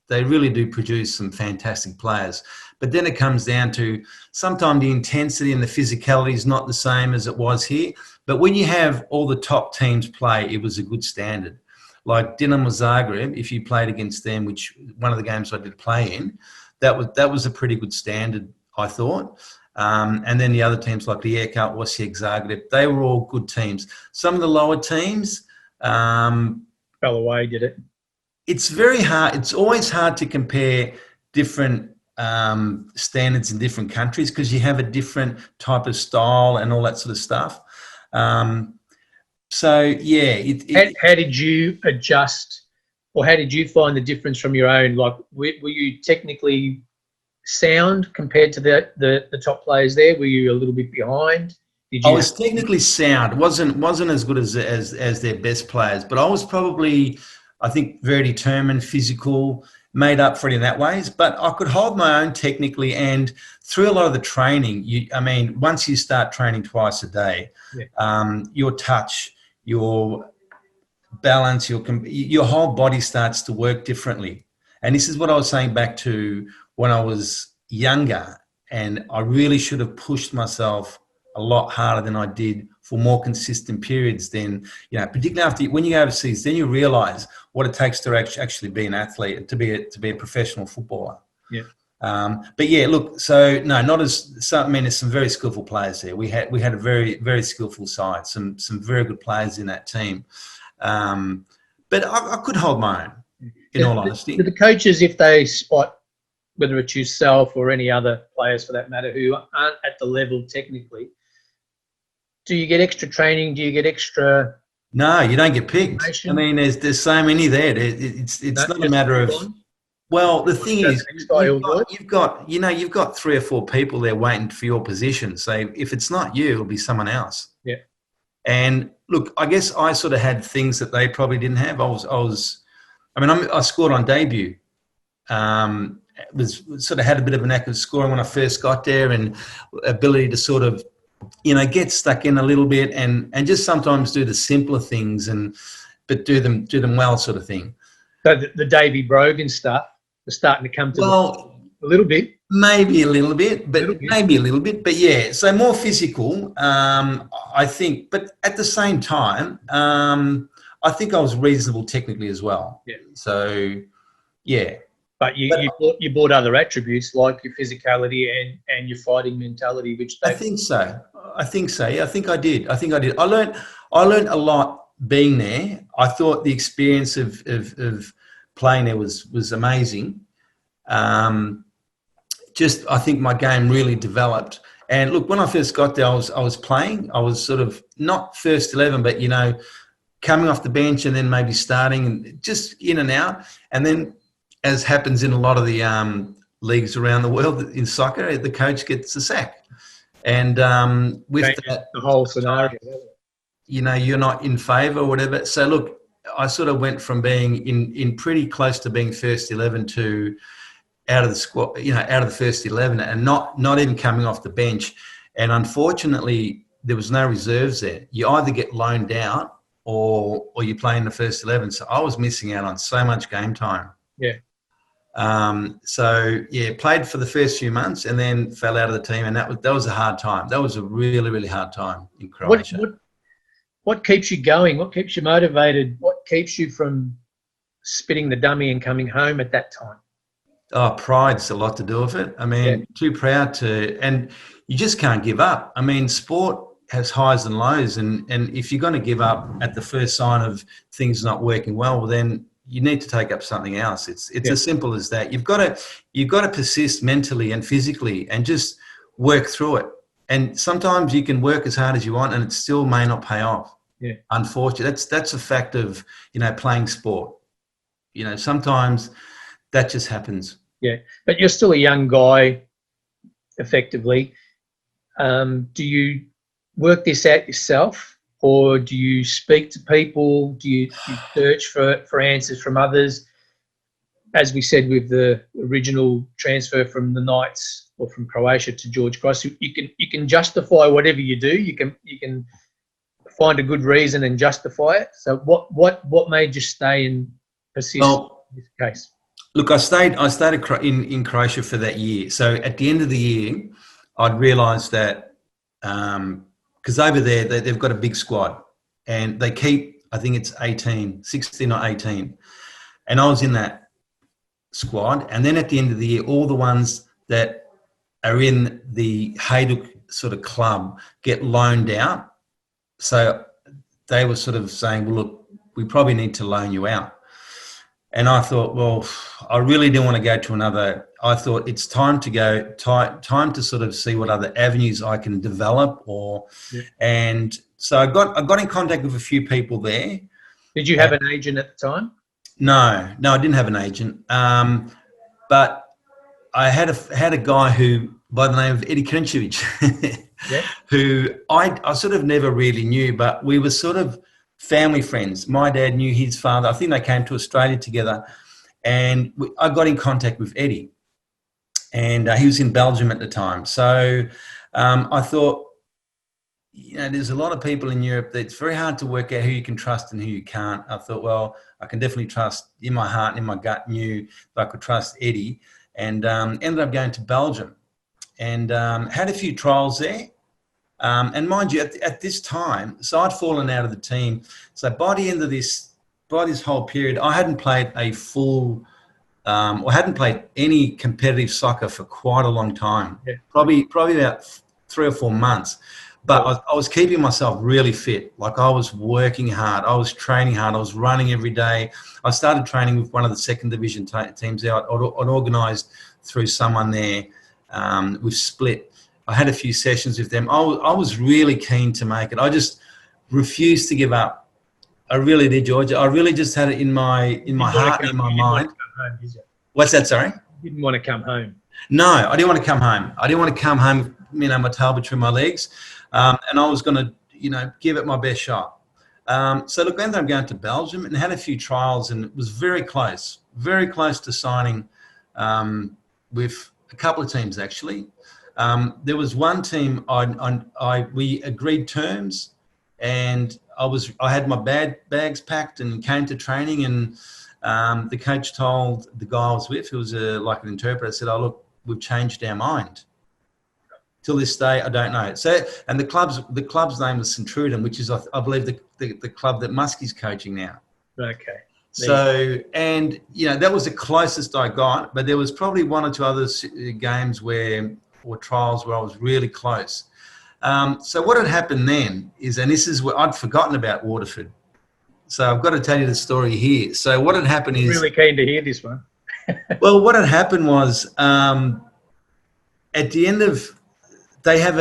They really do produce some fantastic players. But then it comes down to sometimes the intensity and the physicality is not the same as it was here. But when you have all the top teams play, it was a good standard. Like Dinamo Zagreb, if you played against them, which one of the games I did play in, that was a pretty good standard, I thought. And then the other teams like Rijeka, Osijek, Zagreb, they were all good teams. Some of the lower teams... fell away, did it? It's very hard. It's always hard to compare different standards in different countries because you have a different type of style and all that sort of stuff. So, yeah. How did you adjust, or how did you find the difference from your own? Like, were you technically sound compared to the top players there? Were you a little bit behind? I was technically sound. wasn't as good as their best players, but I was probably, I think, very determined, physical, made up for it in that ways. But I could hold my own technically, and through a lot of the training, once you start training twice a day, your touch, your balance, your whole body starts to work differently. And this is what I was saying back to when I was younger, and I really should have pushed myself a lot harder than I did for more consistent periods. Then, particularly after when you go overseas, then you realise what it takes to actually be an athlete, to be a professional footballer. Yeah. But yeah, look. So no, not as. So, I mean, there's some very skillful players there. We had a very, very skillful side. Some very good players in that team. But I could hold my own. In all honesty, the coaches, if they spot whether it's yourself or any other players for that matter who aren't at the level technically, do you get extra training? Do you get extra? No, you don't get picked. I mean, there's so many there. It's not a matter of. Well, the thing is, you've got 3 or 4 people there waiting for your position. So if it's not you, it'll be someone else. Yeah. And look, I guess I sort of had things that they probably didn't have. I scored on debut. Was sort of had a bit of a knack of scoring when I first got there, and ability to sort of, get stuck in a little bit and just sometimes do the simpler things but do them well, sort of thing. So the Davey Brogan stuff is starting to come to a little bit. Maybe a little bit, but yeah. So more physical, I think. But at the same time, I think I was reasonable technically as well. Yeah. So, yeah. But you bought other attributes like your physicality and your fighting mentality, which I think so. Yeah, I think I did. I learned a lot being there. I thought the experience of playing there was amazing. I think my game really developed. And look, when I first got there, I was playing. I was sort of not first 11, but coming off the bench and then maybe starting and just in and out. And then, as happens in a lot of the leagues around the world in soccer, the coach gets the sack. And with the whole scenario, you're not in favour or whatever. So look, I sort of went from being in pretty close to being first 11 to out of the squad, out of the first 11, and not even coming off the bench. And unfortunately, there was no reserves there. You either get loaned out or you play in the first 11. So I was missing out on so much game time. Yeah. Played for the first few months and then fell out of the team, and that was a hard time. That was a really, really hard time in Croatia. What keeps you going? What keeps you motivated? What keeps you from spitting the dummy and coming home at that time? Oh, pride's a lot to do with it. I mean, too proud to, and you just can't give up. I mean, sport has highs and lows, and if you're going to give up at the first sign of things not working well, then you need to take up something else. It's as simple as that. You've got to persist mentally and physically and just work through it. And sometimes you can work as hard as you want and it still may not pay off. Yeah. Unfortunately, that's a fact of, playing sport. Sometimes that just happens. Yeah. But you're still a young guy, effectively. Do you work this out yourself? Or do you speak to people? Do you search for answers from others? As we said with the original transfer from the Knights or from Croatia to George Cross, you can justify whatever you do. You can find a good reason and justify it. So what made you stay and persist in this case? Look, I stayed in Croatia for that year. So at the end of the year, I'd realised that. Because over there, they've got a big squad and they keep, I think it's 16 or 18. And I was in that squad. And then at the end of the year, all the ones that are in the Hadjuk sort of club get loaned out. So they were sort of saying, well, look, we probably need to loan you out. And I thought, well, I really didn't want to go to another. I thought it's time to go, time to sort of see what other avenues I can develop. And so I got in contact with a few people there. Did you have an agent at the time? No, I didn't have an agent. But I had a guy who, by the name of Eddie Krenčević, who I sort of never really knew, but we were sort of family friends. My dad knew his father. I think they came to Australia together, and I got in contact with Eddie, and he was in Belgium at the time. So I thought, there's a lot of people in Europe that it's very hard to work out who you can trust and who you can't. I thought, well, I can definitely trust, in my heart and in my gut, knew that I could trust Eddie. and ended up going to Belgium and had a few trials there. And mind you, at this time, so I'd fallen out of the team. So by the end of this whole period, I hadn't played a full, or hadn't played any competitive soccer for quite a long time. Yeah. Probably about 3 or 4 months. But I was keeping myself really fit. Like I was working hard. I was training hard. I was running every day. I started training with one of the second division teams out. I'd organised through someone there with Split. I had a few sessions with them. I was really keen to make it. I just refused to give up. I really did, George. I really just had it in my heart and in my mind. Home, did you? What's that, sorry? You didn't want to come home. No, I didn't want to come home. I didn't want to come home, my tail between my legs. And I was going to, give it my best shot. So look, I ended up going to Belgium and had a few trials, and it was very close to signing with a couple of teams actually. There was one team we agreed terms, and I had my bags packed and came to training, and the coach told the guy I was with, who was like an interpreter, said, "Oh look, we've changed our mind." Till this day, I don't know. So, and the club's name was St Truden, which is, I believe, the club that Muskie's coaching now. Okay. So, and that was the closest I got, but there was probably 1 or 2 other games or trials where I was really close. So what had happened then is, and this is where I'd forgotten about Waterford. So I've got to tell you the story here. So what had happened is, really keen to hear this one. Well, what had happened was at the end of. They have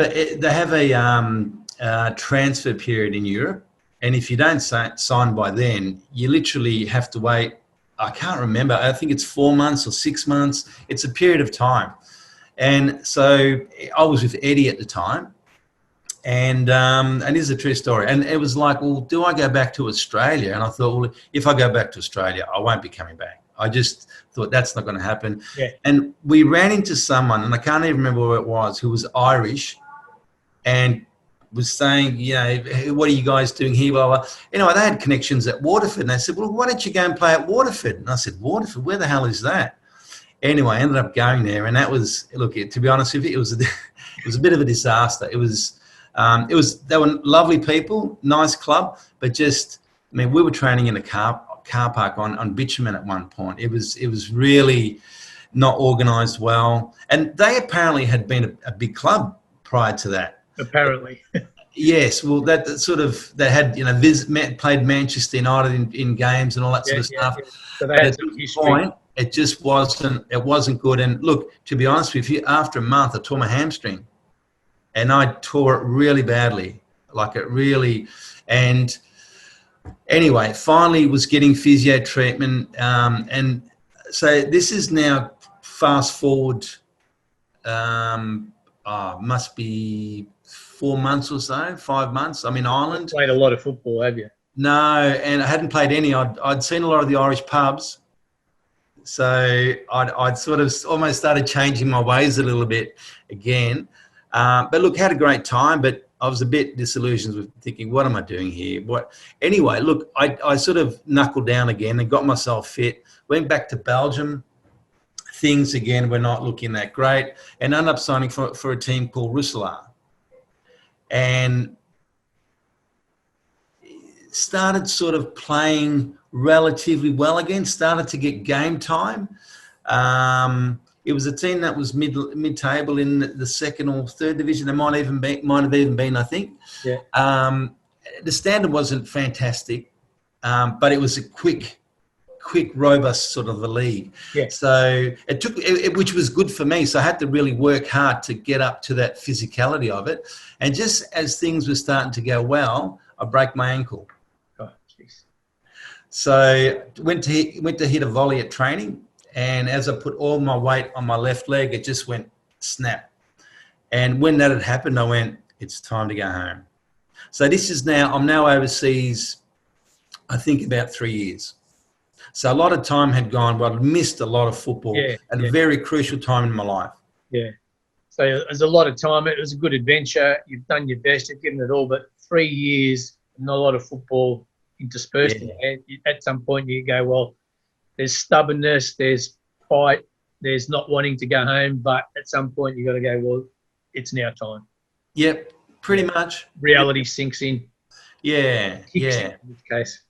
a transfer period in Europe, and if you don't sign by then, you literally have to wait. I can't remember. I think it's 4 months or 6 months. It's a period of time, and so I was with Eddie at the time, and this is a true story. And it was like, well, do I go back to Australia? And I thought, well, if I go back to Australia, I won't be coming back. I just thought that's not going to happen. Yeah. And we ran into someone, and I can't even remember who it was, who was Irish and was saying, what are you guys doing here? Blah, blah. They had connections at Waterford. And they said, well, why don't you go and play at Waterford? And I said, Waterford? Where the hell is that? Anyway, I ended up going there. And that was, look, to be honest with you, it was a bit of a disaster. They were lovely people, nice club, but just, we were training in a car park on bitumen at one point. It was really not organised well, and they apparently had been a big club prior to that. Apparently, yes. Well, they had played Manchester United in games and all that sort of stuff. Yeah. So they had some history. It just wasn't good. And look, to be honest with you, after a month, I tore my hamstring, and I tore it really badly, and. Anyway, finally was getting physio treatment, and so this is now fast forward, must be 4 months or so, 5 months. I'm in Ireland. Played a lot of football, have you? No, and I hadn't played any. I'd seen a lot of the Irish pubs, so I'd sort of almost started changing my ways a little bit again. But look, had a great time, but I was a bit disillusioned with thinking, what am I doing here? Anyway, look, I sort of knuckled down again and got myself fit, went back to Belgium. Things, again, were not looking that great, and ended up signing for a team called Roeselare. And started sort of playing relatively well again, started to get game time. It was a team that was mid-table in the second or third division. They might have even been, I think. Yeah. The standard wasn't fantastic, but it was a quick, robust sort of a league. Yeah. So it took, which was good for me. So I had to really work hard to get up to that physicality of it. And just as things were starting to go well, I broke my ankle. Oh, jeez. So went to hit a volley at training. And as I put all my weight on my left leg, it just went snap. And when that had happened, I went, it's time to go home. So I'm now overseas, I think about 3 years. So a lot of time had gone, but I'd missed a lot of football at a very crucial time in my life. Yeah. So there's a lot of time. It was a good adventure. You've done your best. You've given it all. But 3 years, not a lot of football interspersed. Yeah. At some point, you go, well, there's stubbornness, there's fight, there's not wanting to go home, but at some point you've got to go, well, it's now time. Yep, pretty much. Reality sinks in. Yeah, Kicks yeah. in this case.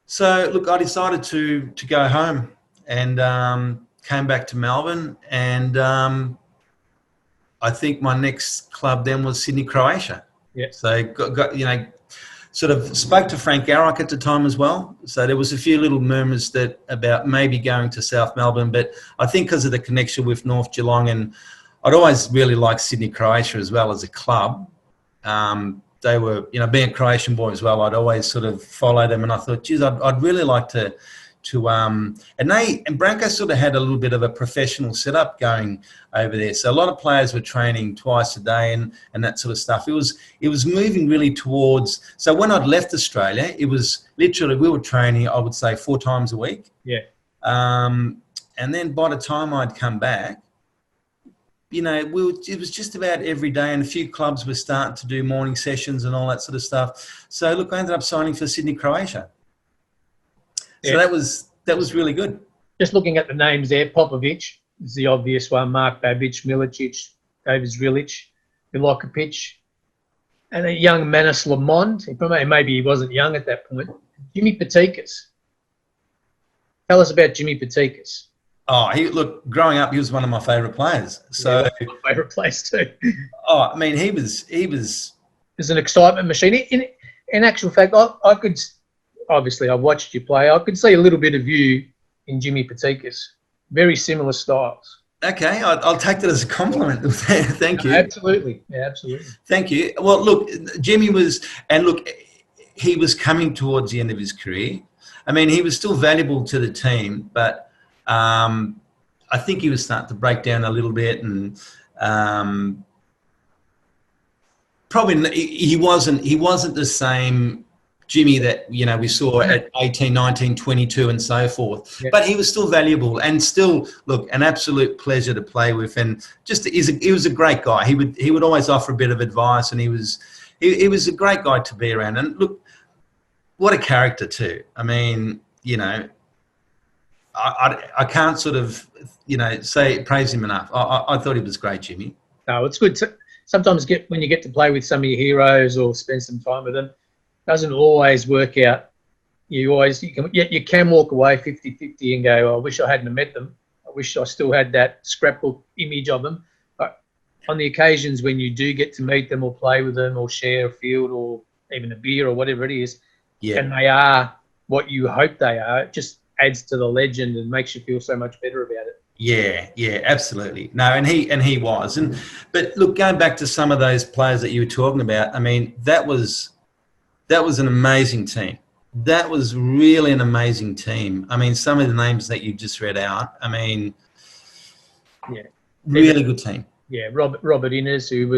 So, look, I decided to go home and came back to Melbourne, and I think my next club then was Sydney, Croatia. Yeah. So, got sort of spoke to Frank Garrock at the time as well. So there was a few little murmurs about maybe going to South Melbourne, but I think because of the connection with North Geelong, and I'd always really liked Sydney, Croatia as well as a club. They were, being a Croatian boy as well, I'd always sort of follow them, and I thought, geez, I'd really like to and Branko sort of had a little bit of a professional setup going over there. So a lot of players were training twice a day and that sort of stuff. It was moving really towards. So when I'd left Australia, it was literally we were training, I would say, 4 times a week. Yeah. And then by the time I'd come back, it was just about every day, and a few clubs were starting to do morning sessions and all that sort of stuff. So look, I ended up signing for Sydney, Croatia. So that was really good. Just looking at the names there, Popovic is the obvious one, Mark Babic, Milicic, David Vrilic, Milokovic, and a young Manis Lamond. Maybe he wasn't young at that point. Jimmy Patikas. Tell us about Jimmy Patikas. Oh, growing up, he was one of my favourite players. So yeah, my favourite players too. Oh, I mean, he was. There's an excitement machine. In actual fact, I could. Obviously, I watched you play. I could see a little bit of you in Jimmy Patikas. Very similar styles. Okay, I'll take that as a compliment. Thank you. Absolutely. Yeah, absolutely. Thank you. Well, look, Jimmy he was coming towards the end of his career. I mean, he was still valuable to the team, but I think he was starting to break down a little bit, and probably he wasn't the same Jimmy that, we saw at 18, 19, 22 and so forth. Yeah. But he was still valuable and still, look, an absolute pleasure to play with. And he was a great guy. He would always offer a bit of advice, and he was a great guy to be around. And look, what a character too. I mean, I can't sort of, praise him enough. I thought he was great, Jimmy. No, it's good. Sometimes when you get to play with some of your heroes or spend some time with them, doesn't always work out. You can walk away 50-50 and go, I wish I hadn't met them. I wish I still had that scrapbook image of them. But on the occasions when you do get to meet them or play with them or share a field or even a beer or whatever it is, and they are what you hope they are, it just adds to the legend and makes you feel so much better about it. Yeah, absolutely. No, and he was. But look, going back to some of those players that you were talking about, I mean, that was an amazing team. That was really an amazing team. I mean, some of the names that you just read out, I mean, really good team. Yeah, Robert Innes, who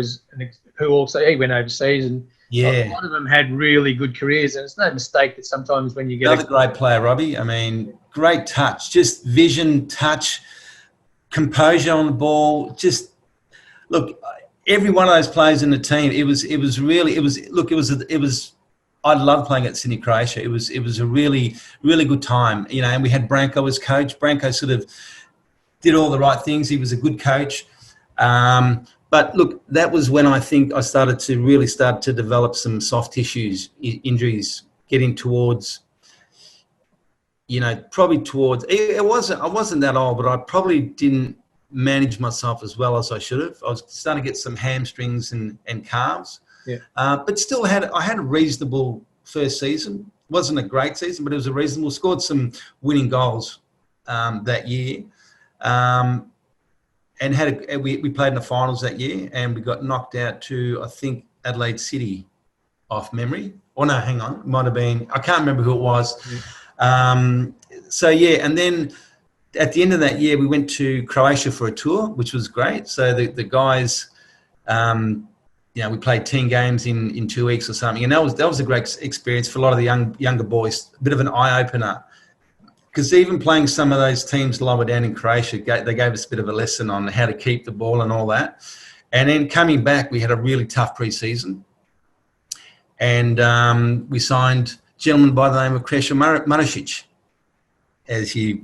also he went overseas, and a lot of them had really good careers. And it's no mistake that sometimes when you get another great player, Robbie. I mean, great touch, just vision, touch, composure on the ball. Just look, every one of those players in the team. It was. I loved playing at Sydney, Croatia. It was a really, really good time, and we had Branko as coach. Branko sort of did all the right things. He was a good coach. But look, that was when I think I started to develop some soft tissues, injuries, getting towards, probably towards, I wasn't that old, but I probably didn't manage myself as well as I should have. I was starting to get some hamstrings and calves. Yeah. But still I had a reasonable first season. Wasn't a great season, but it was a reasonable. Scored some winning goals that year, and we played in the finals that year, and we got knocked out to, I think, Adelaide City, off memory. Or no, hang on, it might have been. I can't remember who it was. Yeah. And then at the end of that year, we went to Croatia for a tour, which was great. So the guys. We played 10 games in 2 weeks or something, and that was a great experience for a lot of the younger boys. A bit of an eye opener, because even playing some of those teams lower down in Croatia, they gave us a bit of a lesson on how to keep the ball and all that. And then coming back, we had a really tough pre-season, and we signed a gentleman by the name of Krešo Marasic,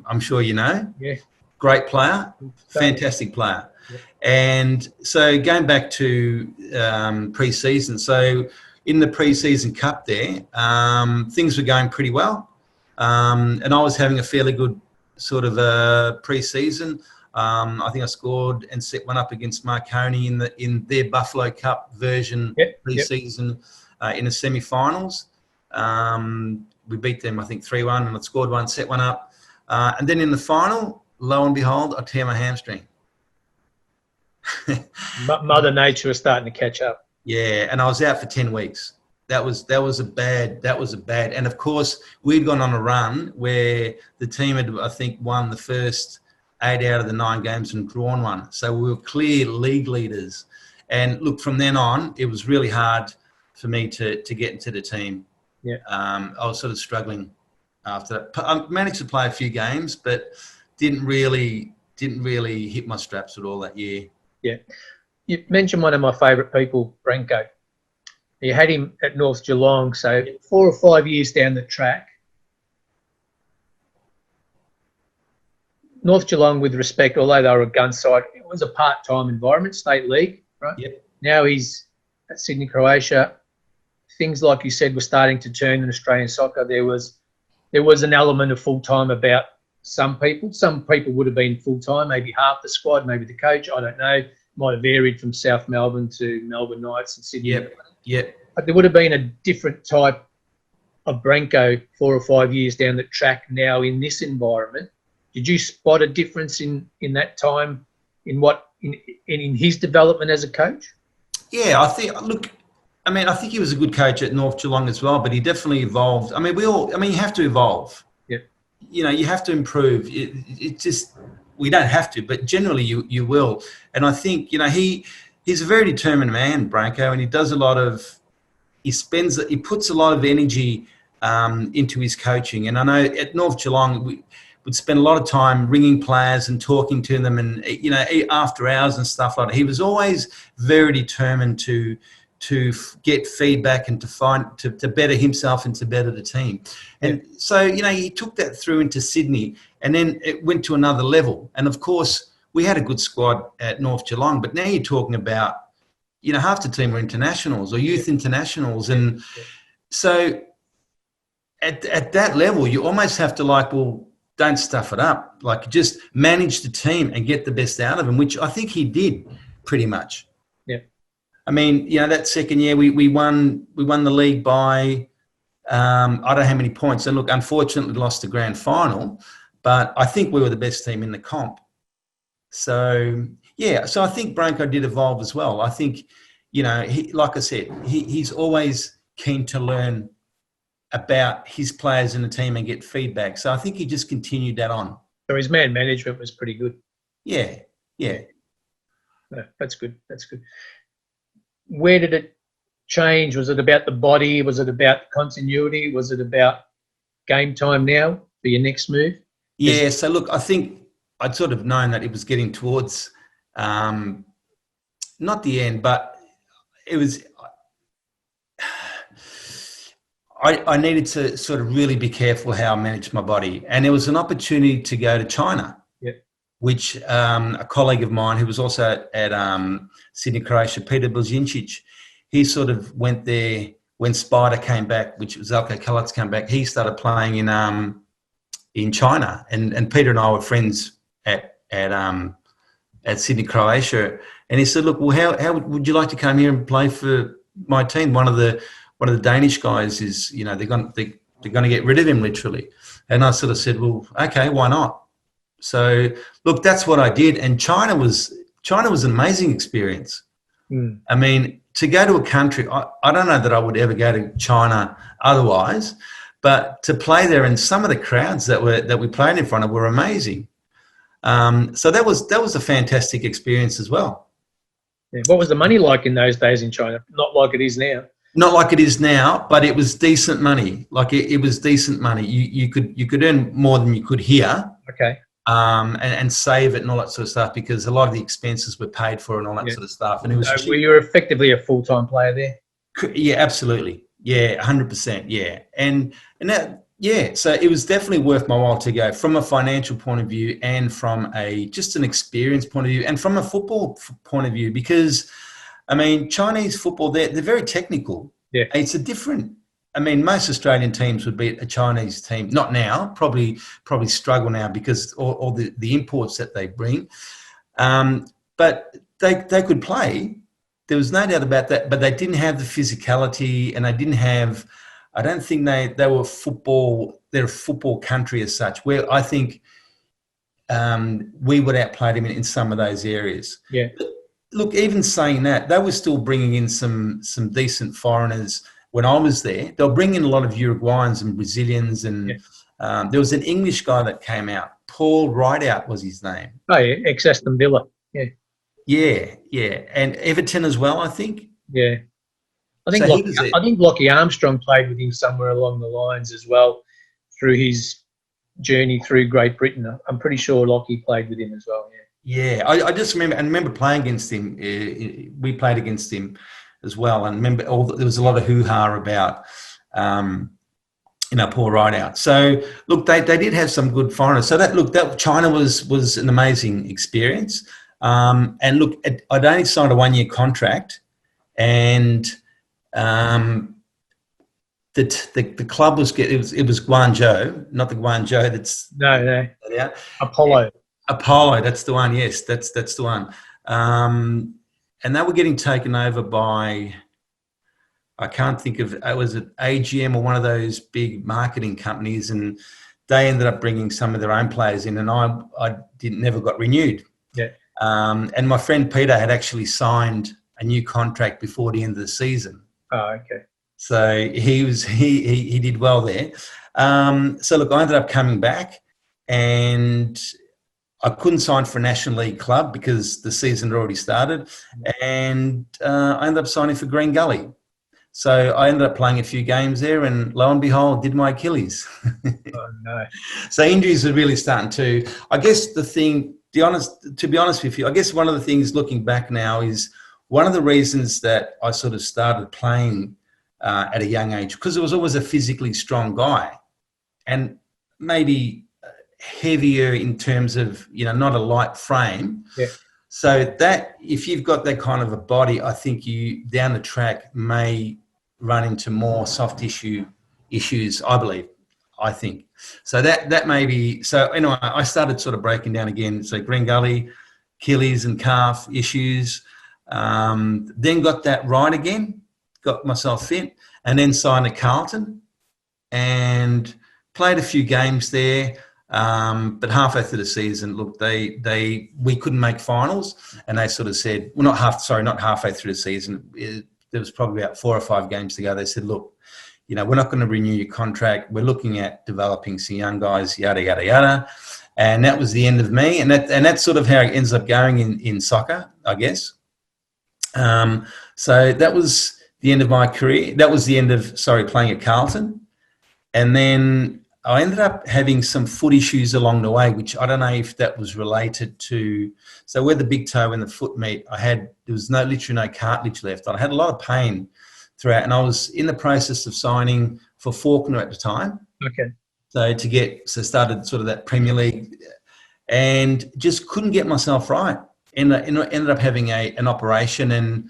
I'm sure you know. Yeah. great player, fantastic player. And so going back to pre-season, so in the pre-season cup there, things were going pretty well. And I was having a fairly good sort of pre-season. I think I scored and set one up against Marconi in their Buffalo Cup version pre-season in the semi-finals. We beat them, I think, 3-1, and I scored one, set one up. And then in the final, lo and behold, I tear my hamstring. Mother Nature was starting to catch up. Yeah, and I was out for 10 weeks. That was a bad. And of course, we'd gone on a run where the team had, I think, won the first 8 out of the 9 games and drawn one. So we were clear league leaders. And look, from then on, it was really hard for me to get into the team. Yeah. I was sort of struggling after that. I managed to play a few games, but didn't really hit my straps at all that year. Yeah. You mentioned one of my favourite people, Branko. You had him at North Geelong, so 4 or 5 years down the track. North Geelong, with respect, although they were a gun side, it was a part-time environment, state league, right? Yep. Now he's at Sydney, Croatia. Things, like you said, were starting to turn in Australian soccer. There was an element of full-time about some people. Some people would have been full-time, maybe half the squad, maybe the coach, I don't know. Might have varied from South Melbourne to Melbourne Knights and Sydney. Yep. But there would have been a different type of Branko 4 or 5 years down the track now in this environment. Did you spot a difference in that time in his development as a coach? Yeah, I think he was a good coach at North Geelong as well, but he definitely evolved. You have to evolve. Yeah. You have to improve. It just, we don't have to, but generally you will. And I think, he's a very determined man, Branko, and he does he puts a lot of energy into his coaching. And I know at North Geelong, we would spend a lot of time ringing players and talking to them and, after hours and stuff like that. He was always very determined to get feedback and to better himself and to better the team. And so, he took that through into Sydney, and then it went to another level. And of course, we had a good squad at North Geelong, but now you're talking about, half the team were internationals or youth internationals. And so at that level, you almost have to don't stuff it up. Just manage the team and get the best out of them, which I think he did pretty much. Yeah. That second year we won the league by I don't know how many points. And look, unfortunately lost the grand final, but I think we were the best team in the comp. So I think Branko did evolve as well. I think, like I said, he's always keen to learn about his players in the team and get feedback. So I think he just continued that on. So his man management was pretty good. Yeah. No, that's good. Where did it change? Was it about the body? Was it about continuity? Was it about game time now for your next move? Yeah, so look, I think I'd sort of known that it was getting towards, not the end, but it was, I needed to sort of really be careful how I managed my body. And there was an opportunity to go to China, which a colleague of mine who was also at Sydney, Croatia, Peter Blazjincic, he sort of went there when Spider came back, which was Zlatko Kalac came back. He started playing in China, and Peter and I were friends at Sydney, Croatia. And he said, "Look, well, how would you like to come here and play for my team?" One of the Danish guys is, they're going to get rid of him literally. And I sort of said, "Well, okay, why not?" So look, that's what I did. And China was an amazing experience. To go to a country, I don't know that I would ever go to China otherwise, but to play there, and some of the crowds that we played in front of were amazing. So that was a fantastic experience as well. Yeah. What was the money like in those days in China? Not like it is now. Not like it is now, but it was decent money. It was decent money. You could earn more than you could here. Okay. And save it and all that sort of stuff, because a lot of the expenses were paid for and all that sort of stuff. And it was were you effectively a full-time player there? Yeah, absolutely. Yeah, 100%. Yeah, and Yeah, so it was definitely worth my while to go from a financial point of view and from just an experience point of view and from a football point of view, because, I mean, Chinese football, they're very technical. Yeah. It's a different, I mean, most Australian teams would beat a Chinese team. Not now, probably struggle now because all the imports that they bring. But they could play. There was no doubt about that, but they didn't have the physicality, and they didn't have, I don't think they were football, they're a football country as such, where I think we would outplay them in some of those areas. Yeah. But look, even saying that, they were still bringing in some decent foreigners when I was there. They were bringing in a lot of Uruguayans and Brazilians, and there was an English guy that came out. Paul Rideout was his name. Oh, yeah, ex-Aston Villa. Yeah. Yeah. And Everton as well, I think. Yeah. I think Lockie Armstrong played with him somewhere along the lines as well through his journey through Great Britain. I'm pretty sure Lockie played with him as well, Yeah, I just remember playing against him. We played against him as well, and remember there was a lot of hoo-ha about Paul Rideout. So look, they did have some good foreigners. So that China was an amazing experience. And look, I'd only signed a 1-year contract, and the club was it was Guangzhou, not the Guangzhou that's Apollo, that's the one. Yes, that's the one. And they were getting taken over by, I can't think of, it was an AGM or one of those big marketing companies, and they ended up bringing some of their own players in, and I never got renewed. Yeah. And my friend Peter had actually signed a new contract before the end of the season. Oh, okay. So he did well there. So look, I ended up coming back, and I couldn't sign for a National League club because the season had already started, and I ended up signing for Green Gully. So I ended up playing a few games there, and lo and behold, did my Achilles. Oh, no. So injuries are really starting to, I guess to be honest with you, I guess one of the things looking back now is one of the reasons that I sort of started playing at a young age, because I was always a physically strong guy and maybe heavier in terms of, not a light frame. Yeah. So that if you've got that kind of a body, I think you down the track may run into more soft tissue issues, I think. So that may be, so anyway, I started sort of breaking down again. So Green Gully, Achilles and calf issues, then got that right again, got myself fit, and then signed at Carlton and played a few games there. But halfway through the season, look, we couldn't make finals, and they sort of said, well, not halfway through the season. There was probably about 4 or 5 games to go. They said, look, we're not going to renew your contract. We're looking at developing some young guys, yada, yada, yada. And that was the end of me. And that's sort of how it ends up going in soccer, I guess. So that was the end of my career. That was the end of, playing at Carlton. And then I ended up having some foot issues along the way, which I don't know if that was related to. So where the big toe and the foot meet, there was literally no cartilage left. I had a lot of pain throughout, and I was in the process of signing for Faulkner at the time. Okay. So started sort of that Premier League, and just couldn't get myself right. And ended up having an operation. And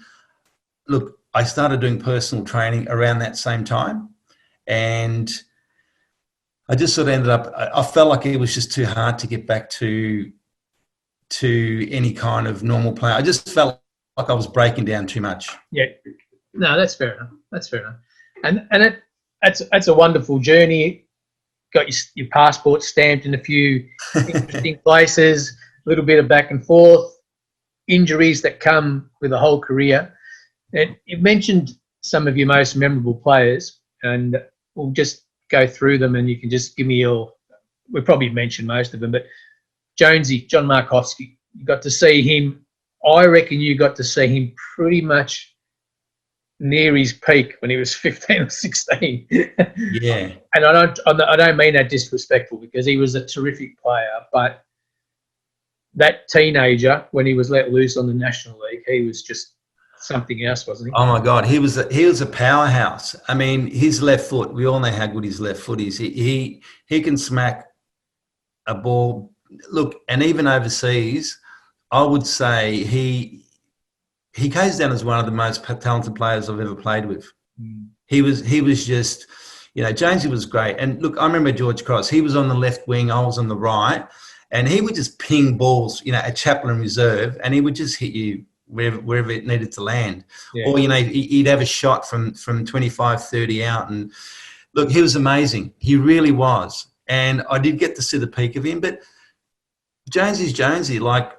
look, I started doing personal training around that same time, and I just sort of ended up, I felt like it was just too hard to get back to any kind of normal play. I just felt like I was breaking down too much. Yeah. No, that's fair enough. And that's a wonderful journey. Got your passport stamped in a few interesting places, a little bit of back and forth, injuries that come with a whole career. And you've mentioned some of your most memorable players, and we'll just go through them, and you can just give me we'll probably mention most of them, but Jonesy, John Markovsky, you got to see him. I reckon you got to see him pretty much near his peak when he was 15 or 16. Yeah. And I don't mean that disrespectful, because he was a terrific player, but that teenager, when he was let loose on the National League, he was just something else, wasn't he? Oh my God, he was a powerhouse. I mean, his left foot. We all know how good his left foot is. He can smack a ball. Look, and even overseas, I would say he goes down as one of the most talented players I've ever played with. He was just, Jonesy was great. And look, I remember George Cross. He was on the left wing, I was on the right, and he would just ping balls, at Chaplin Reserve, and he would just hit you wherever it needed to land. Yeah. Or, he'd have a shot from 25, 30 out. And look, he was amazing. He really was. And I did get to see the peak of him, but Jonesy's Jonesy. Like,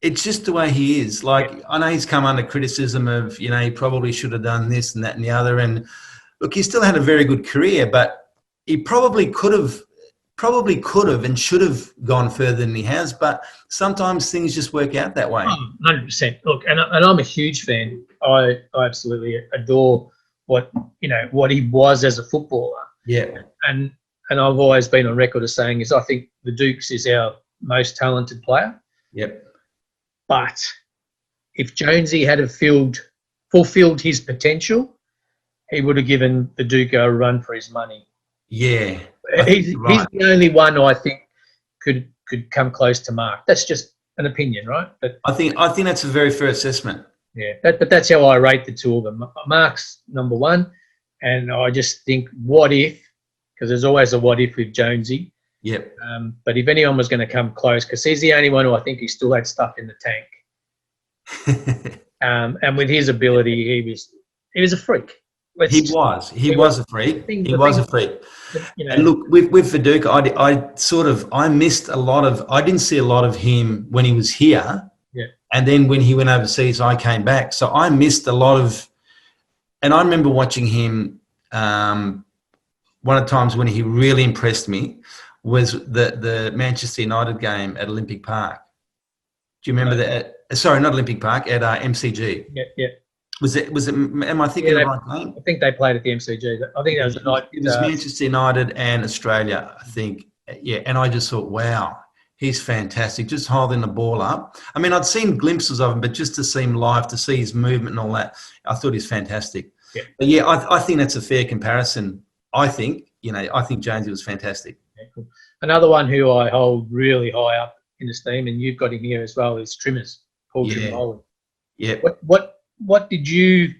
it's just the way he is. Like, I know he's come under criticism of, he probably should have done this and that and the other. And look, he still had a very good career, but he probably could have and should have gone further than he has. But sometimes things just work out that way. 100%. Look, and I'm a huge fan. I absolutely adore what he was as a footballer. Yeah. And I've always been on record as saying I think the Dukes is our most talented player. Yep. But if Jonesy had fulfilled his potential, he would have given the Duke a run for his money. Yeah. He's the only one I think could come close to Mark. That's just an opinion, right? But I think that's a very fair assessment. Yeah, but that's how I rate the two of them. Mark's number one, and I just think, what if? Because there's always a what if with Jonesy. Yep. But if anyone was going to come close, because he's the only one who I think he still had stuff in the tank. And with his ability, he was a freak. He was a freak. And look, with Viduka, I missed a lot of. I didn't see a lot of him when he was here. Yeah. And then when he went overseas, I came back. So I missed a lot of. And I remember watching him. One of the times when he really impressed me was the Manchester United game at Olympic Park. Do you remember that? Sorry, not Olympic Park, at MCG. Yeah. Was it? Am I thinking of the right game? I think they played at the MCG. I think that was the night. It was Manchester United and Australia, I think. Yeah, and I just thought, wow, he's fantastic, just holding the ball up. I mean, I'd seen glimpses of him, but just to see him live, to see his movement and all that, I thought he's fantastic. Yeah. But yeah, I think that's a fair comparison. I think Jonesy was fantastic. Yeah, cool. Another one who I hold really high up in esteem, and you've got him here as well, is Trimmers, Paul Trimboldi. Yeah. What did you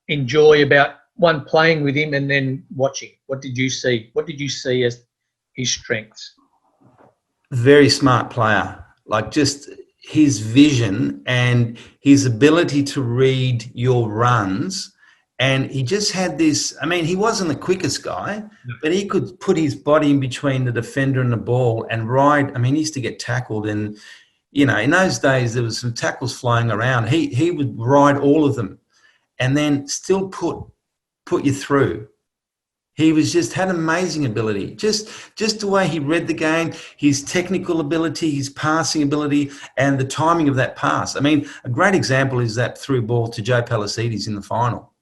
enjoy about one, playing with him, and then watching? What did you see? What did you see as his strengths? Very smart player. Like, just his vision and his ability to read your runs. And he just had this, I mean, he wasn't the quickest guy, but he could put his body in between the defender and the ball and ride. I mean, he used to get tackled, and, in those days there was some tackles flying around. He would ride all of them and then still put you through. He had amazing ability. Just the way he read the game, his technical ability, his passing ability, and the timing of that pass. I mean, a great example is that through ball to Joe Palasides in the final.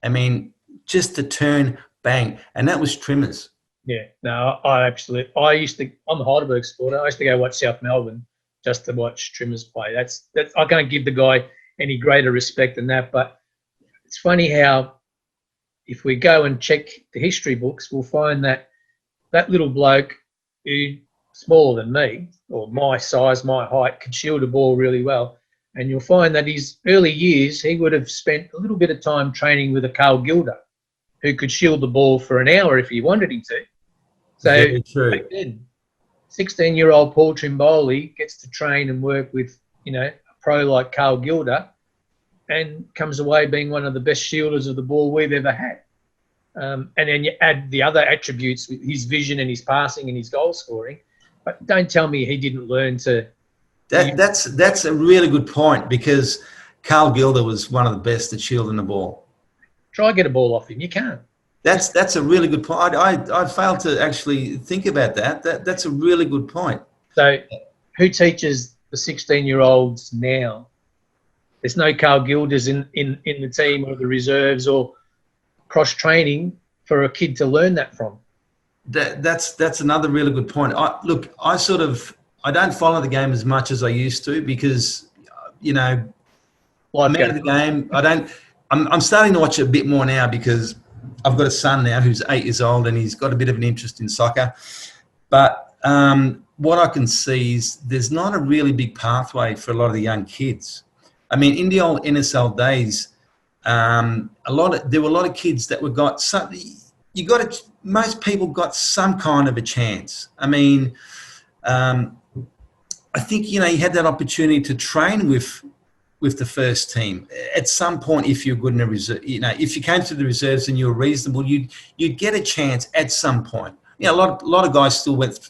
I mean, just the turn, bang, and that was Trimmers. Yeah, no, I'm a Heidelberg supporter. I used to go watch South Melbourne just to watch Trimmers play. That's I can't give the guy any greater respect than that. But it's funny how, if we go and check the history books, we'll find that little bloke who smaller than me, or my size, my height, could shield a ball really well. And you'll find that his early years, he would have spent a little bit of time training with a Carl Gilder, who could shield the ball for an hour if he wanted him to. So back then, 16-year-old Paul Trimboldi gets to train and work with, a pro like Carl Gilder, and comes away being one of the best shielders of the ball we've ever had. And then you add the other attributes with his vision and his passing and his goal scoring. But don't tell me he didn't learn to... That's a really good point, because Carl Gilder was one of the best at shielding the ball. Try get a ball off him. You can't. That's a really good point. I failed to actually think about that. That's a really good point. So who teaches the 16-year-olds now? There's no Carl Gilders in the team or the reserves or cross-training for a kid to learn that from. That's another really good point. I don't follow the game as much as I used to, because, Life I'm out of the game. I'm starting to watch it a bit more now because I've got a son now who's 8 years old and he's got a bit of an interest in soccer. But what I can see is there's not a really big pathway for a lot of the young kids. I mean, in the old NSL days, there were a lot of kids that got some. Most people got some kind of a chance. I mean, I think you had that opportunity to train with the first team at some point. If you're good in a reserve, if you came to the reserves and you were reasonable, you'd get a chance at some point. A lot of guys still went,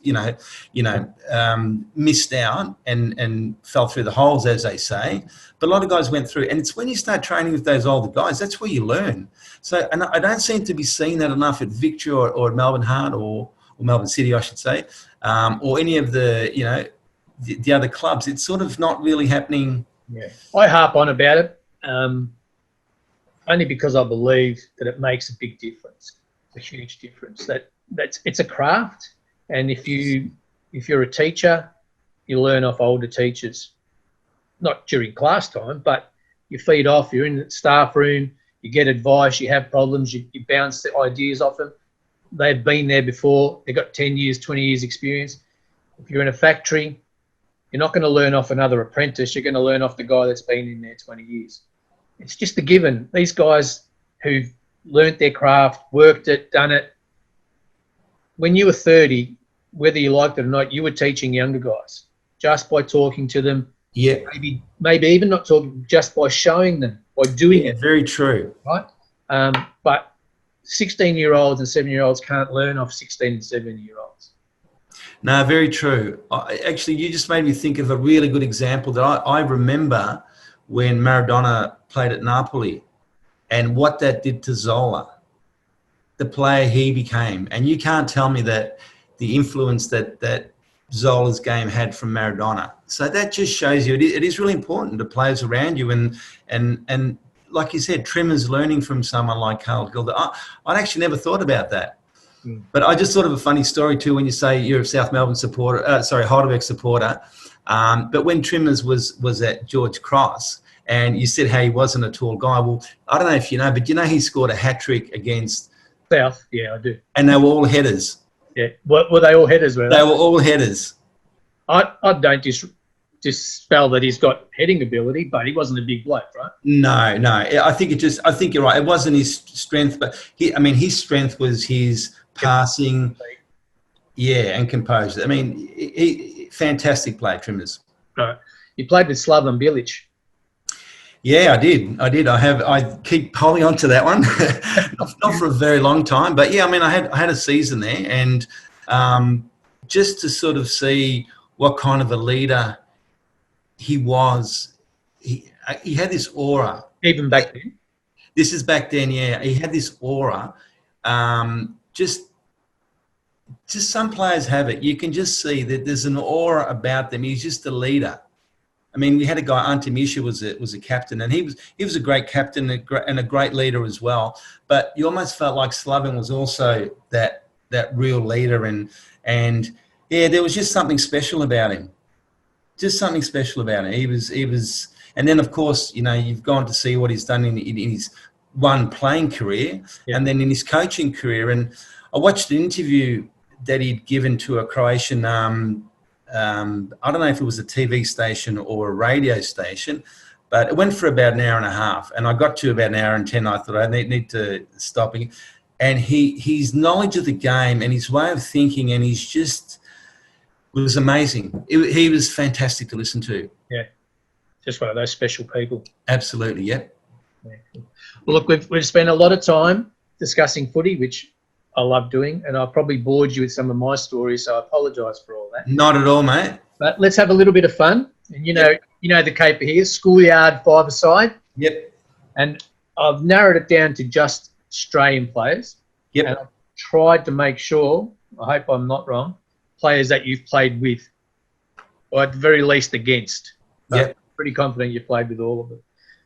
missed out and fell through the holes, as they say. But a lot of guys went through, and it's when you start training with those older guys, that's where you learn. So, and I don't seem to be seeing that enough at Victoria or Melbourne Heart or Melbourne City, I should say, or any of the, the other clubs. It's sort of not really happening. Yeah, I harp on about it only because I believe that it makes a big difference, a huge difference. It's a craft, and if you're a teacher, you learn off older teachers, not during class time, but you feed off. You're in the staff room, you get advice, you have problems, you bounce the ideas off them. They've been there before. They've got 10 years, 20 years experience. If you're in a factory, you're not going to learn off another apprentice. You're going to learn off the guy that's been in there 20 years. It's just a given. These guys who've learnt their craft, worked it, done it. When you were 30, whether you liked it or not, you were teaching younger guys just by talking to them. Yeah. Maybe even not talking, just by showing them, by doing it. Very true. Right? But 16-year-olds and 7-year-olds can't learn off 16 and 17-year-olds. No, very true. Actually, you just made me think of a really good example that I remember when Maradona played at Napoli and what that did to Zola, the player he became. And you can't tell me that the influence that Zola's game had from Maradona. So that just shows you it is really important, the players around you. And like you said, Trimmer's learning from someone like Carl Gilder. I'd actually never thought about that. But I just thought of a funny story too when you say you're a South Melbourne supporter, Heidelberg supporter. But when Trimmers was at George Cross and you said how he wasn't a tall guy, well, I don't know if you know, but he scored a hat-trick against South. Yeah, I do. And they were all headers. Yeah. Were they all headers? They were all headers. I don't dispel that he's got heading ability, but he wasn't a big bloke, right? No. I think you're right. It wasn't his strength, but his strength was his passing, and composure. I mean, he fantastic player, Trimmers. Right. You played with Slaven Bilic. Yeah, I did. I keep holding on to that one, not for a very long time, but yeah, I had a season there, and just to sort of see what kind of a leader he was. He had this aura. Even back then? This is back then, yeah. He had this aura. Just some players have it. You can just see that there's an aura about them. He's just a leader. I mean, we had a guy, Antimisha was a captain, and he was a great captain and a great leader as well. But you almost felt like Slaven was also that real leader, and yeah, there was just something special about him. Just something special about him. He was, and then of course, you've gone to see what he's done in his one playing career, and then in his coaching career. And I watched an interview that he'd given to a Croatian. I don't know if it was a TV station or a radio station, but it went for about an hour and a half. And I got to about an hour and 10. I thought I need to stop. And his knowledge of the game and his way of thinking, and he's just was amazing. He was fantastic to listen to. Yeah, just one of those special people. Absolutely, yep. Yeah. Well, look, we've spent a lot of time discussing footy, which I love doing, and I probably bored you with some of my stories, so I apologise for all that. Not at all, mate. But let's have a little bit of fun. And you know the caper here, schoolyard five-a-side. Yep. And I've narrowed it down to just Australian players. Yep. And I've tried to make sure, I hope I'm not wrong, players that you've played with, or at the very least against. Yep. I'm pretty confident you've played with all of them.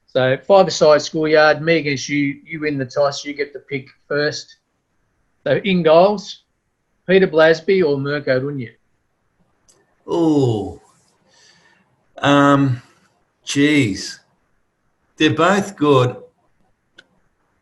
So five-a-side schoolyard, me against you. You win the toss. You get to pick first. So in goals, Peter Blasby or Mirko Runje? Oh, geez. They're both good.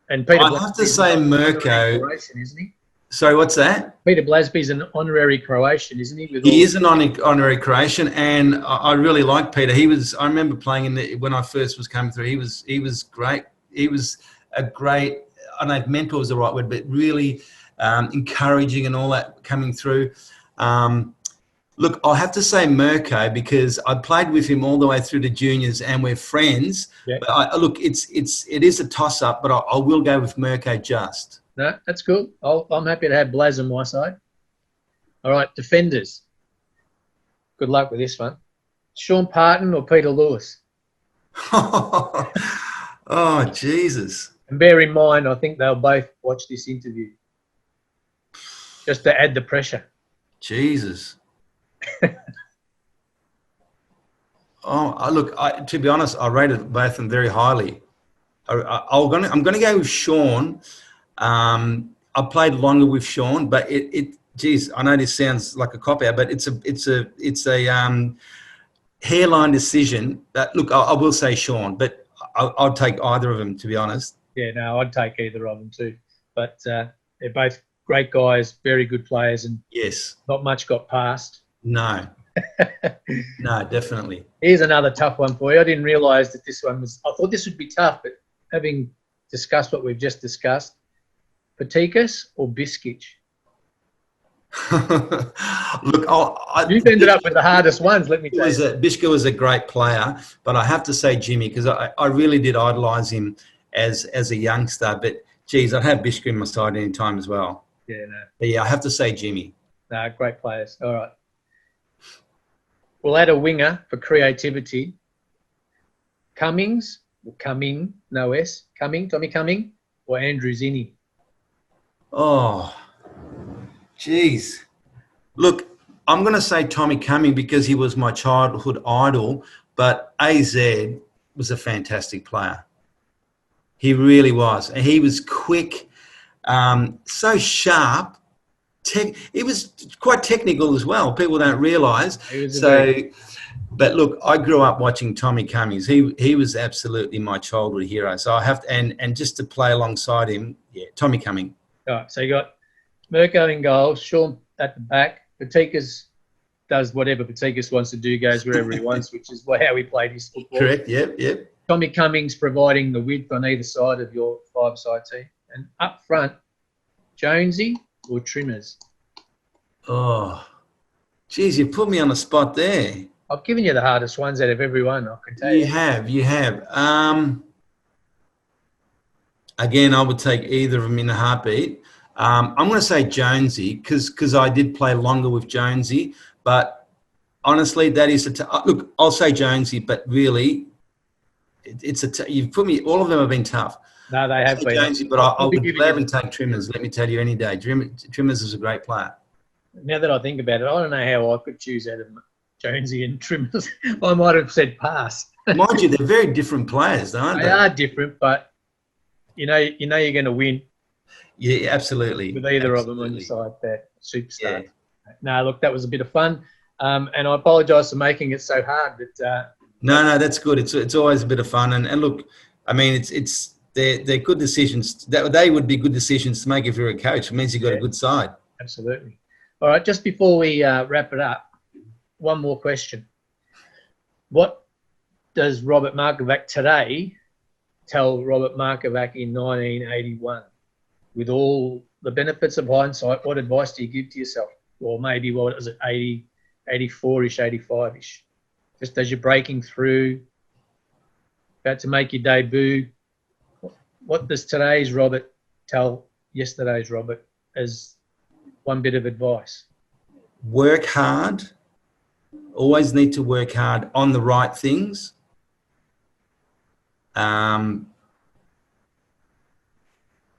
And Peter I have to say Mirko. Croatian, isn't he? Sorry, what's that? Peter Blasby's an honorary Croatian, isn't he? He is an honorary Croatian, and I really like Peter. I remember playing when I first was coming through. He was great. He was a great, I don't know if mentor is the right word, but really encouraging and all that coming through. Look, I'll have to say Mirko because I played with him all the way through to juniors and we're friends. Yeah. But it is a toss-up, but I will go with Mirko just. No, that's cool. I'm happy to have Blas on my side. All right, defenders. Good luck with this one. Sean Parton or Peter Lewis? Oh, Jesus. And bear in mind, I think they'll both watch this interview. Just to add the pressure. Jesus. To be honest, I rated both of them very highly. I'm going to go with Sean. I played longer with Sean, but geez, I know this sounds like a cop out, but it's a hairline decision. But look, I will say Sean, but I'll take either of them, to be honest. Yeah, no, I'd take either of them too. But they're both great guys, very good players, and yes, not much got past. No. No, definitely. Here's another tough one for you. I didn't realise that this one was... I thought this would be tough, but having discussed what we've just discussed, Patikas or Biskic? Look, you've ended up with the hardest ones, let me tell you. Biskic was a great player, but I have to say Jimmy, because I really did idolise him as a youngster. But, geez, I'd have Biskic on my side any time as well. Yeah, no. But, yeah, I have to say Jimmy. No, great players. All right. We'll add a winger for creativity. Cummings, or Cumming, no S. Cumming, Tommy Cumming, or Andrew Zinni? Oh, geez. Look, I'm going to say Tommy Cumming because he was my childhood idol, but AZ was a fantastic player. He really was. And he was quick, so sharp. He was quite technical as well. People don't realise. But look, I grew up watching Tommy Cummings. He was absolutely my childhood hero. So I have to, and just to play alongside him, yeah, Tommy Cumming. All right, so you got Mirko in goal, Sean at the back. Patikas does whatever Patikas wants to do, goes wherever he wants, which is how he played his football. Correct, yep. Tommy Cummings providing the width on either side of your five-side team. And up front, Jonesy or Trimmers? Oh, geez, you put me on the spot there. I've given you the hardest ones out of everyone, I can tell you. You have. Again, I would take either of them in a heartbeat. I'm going to say Jonesy because I did play longer with Jonesy. But honestly, that is look. I'll say Jonesy, but really, you've put me. All of them have been tough. No, they have been. Jonesy, but I would gladly take Trimmers. Let me tell you, any day. Trimmers is a great player. Now that I think about it, I don't know how I could choose out of Jonesy and Trimmers. I might have said pass. Mind you, they're very different players, aren't they? They are different, but you know you're going to win. Yeah, absolutely. With either of them on your side, they're superstars. Yeah. No, look, that was a bit of fun, and I apologise for making it so hard. But no, that's good. It's always a bit of fun, and look, I mean, they're good decisions. They would be good decisions to make if you're a coach. It means you've got a good side. Absolutely. All right, just before we wrap it up, one more question. What does Robert Markovac today tell Robert Markovac in 1981? With all the benefits of hindsight, what advice do you give to yourself? Or maybe, what is it, 80, 84-ish, 85-ish? Just as you're breaking through, about to make your debut, what does today's Robert tell yesterday's Robert as one bit of advice? Work hard. Always need to work hard on the right things.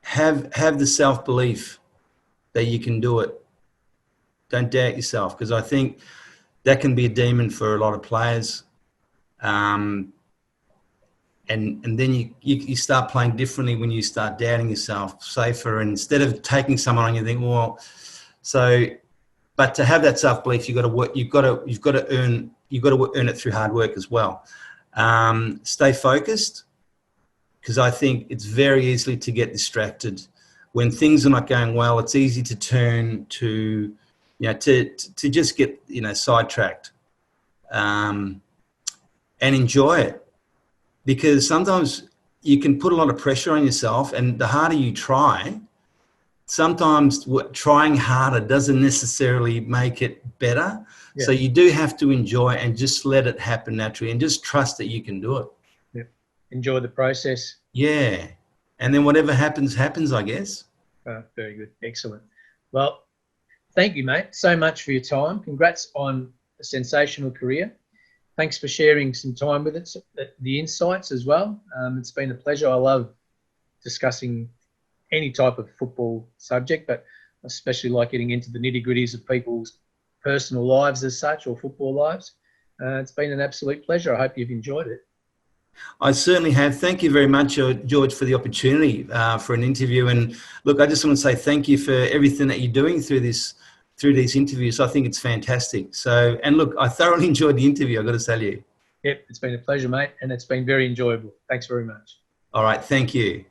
Have the self-belief that you can do it. Don't doubt yourself, because I think that can be a demon for a lot of players. And then you start playing differently when you start doubting yourself, safer. And instead of taking someone on, you think, well, but to have that self-belief, you've got to work. You've got to earn it through hard work as well. Stay focused. because I think it's very easily to get distracted. When things are not going well, it's easy to turn to, to just get, sidetracked, and enjoy it. Because sometimes you can put a lot of pressure on yourself, and the harder you try, sometimes trying harder doesn't necessarily make it better. Yeah. So you do have to enjoy and just let it happen naturally and just trust that you can do it. Yeah. Enjoy the process. Yeah. And then whatever happens, I guess. Very good. Excellent. Well, thank you, mate, so much for your time. Congrats on a sensational career. Thanks for sharing some time with us, the insights as well. It's been a pleasure. I love discussing any type of football subject, but I especially like getting into the nitty-gritties of people's personal lives as such, or football lives. It's been an absolute pleasure. I hope you've enjoyed it. I certainly have. Thank you very much, George, for the opportunity for an interview. And look, I just want to say thank you for everything that you're doing through these interviews. I think it's fantastic. So, and look, I thoroughly enjoyed the interview, I've got to tell you. Yep, it's been a pleasure, mate, and it's been very enjoyable. Thanks very much. All right, thank you.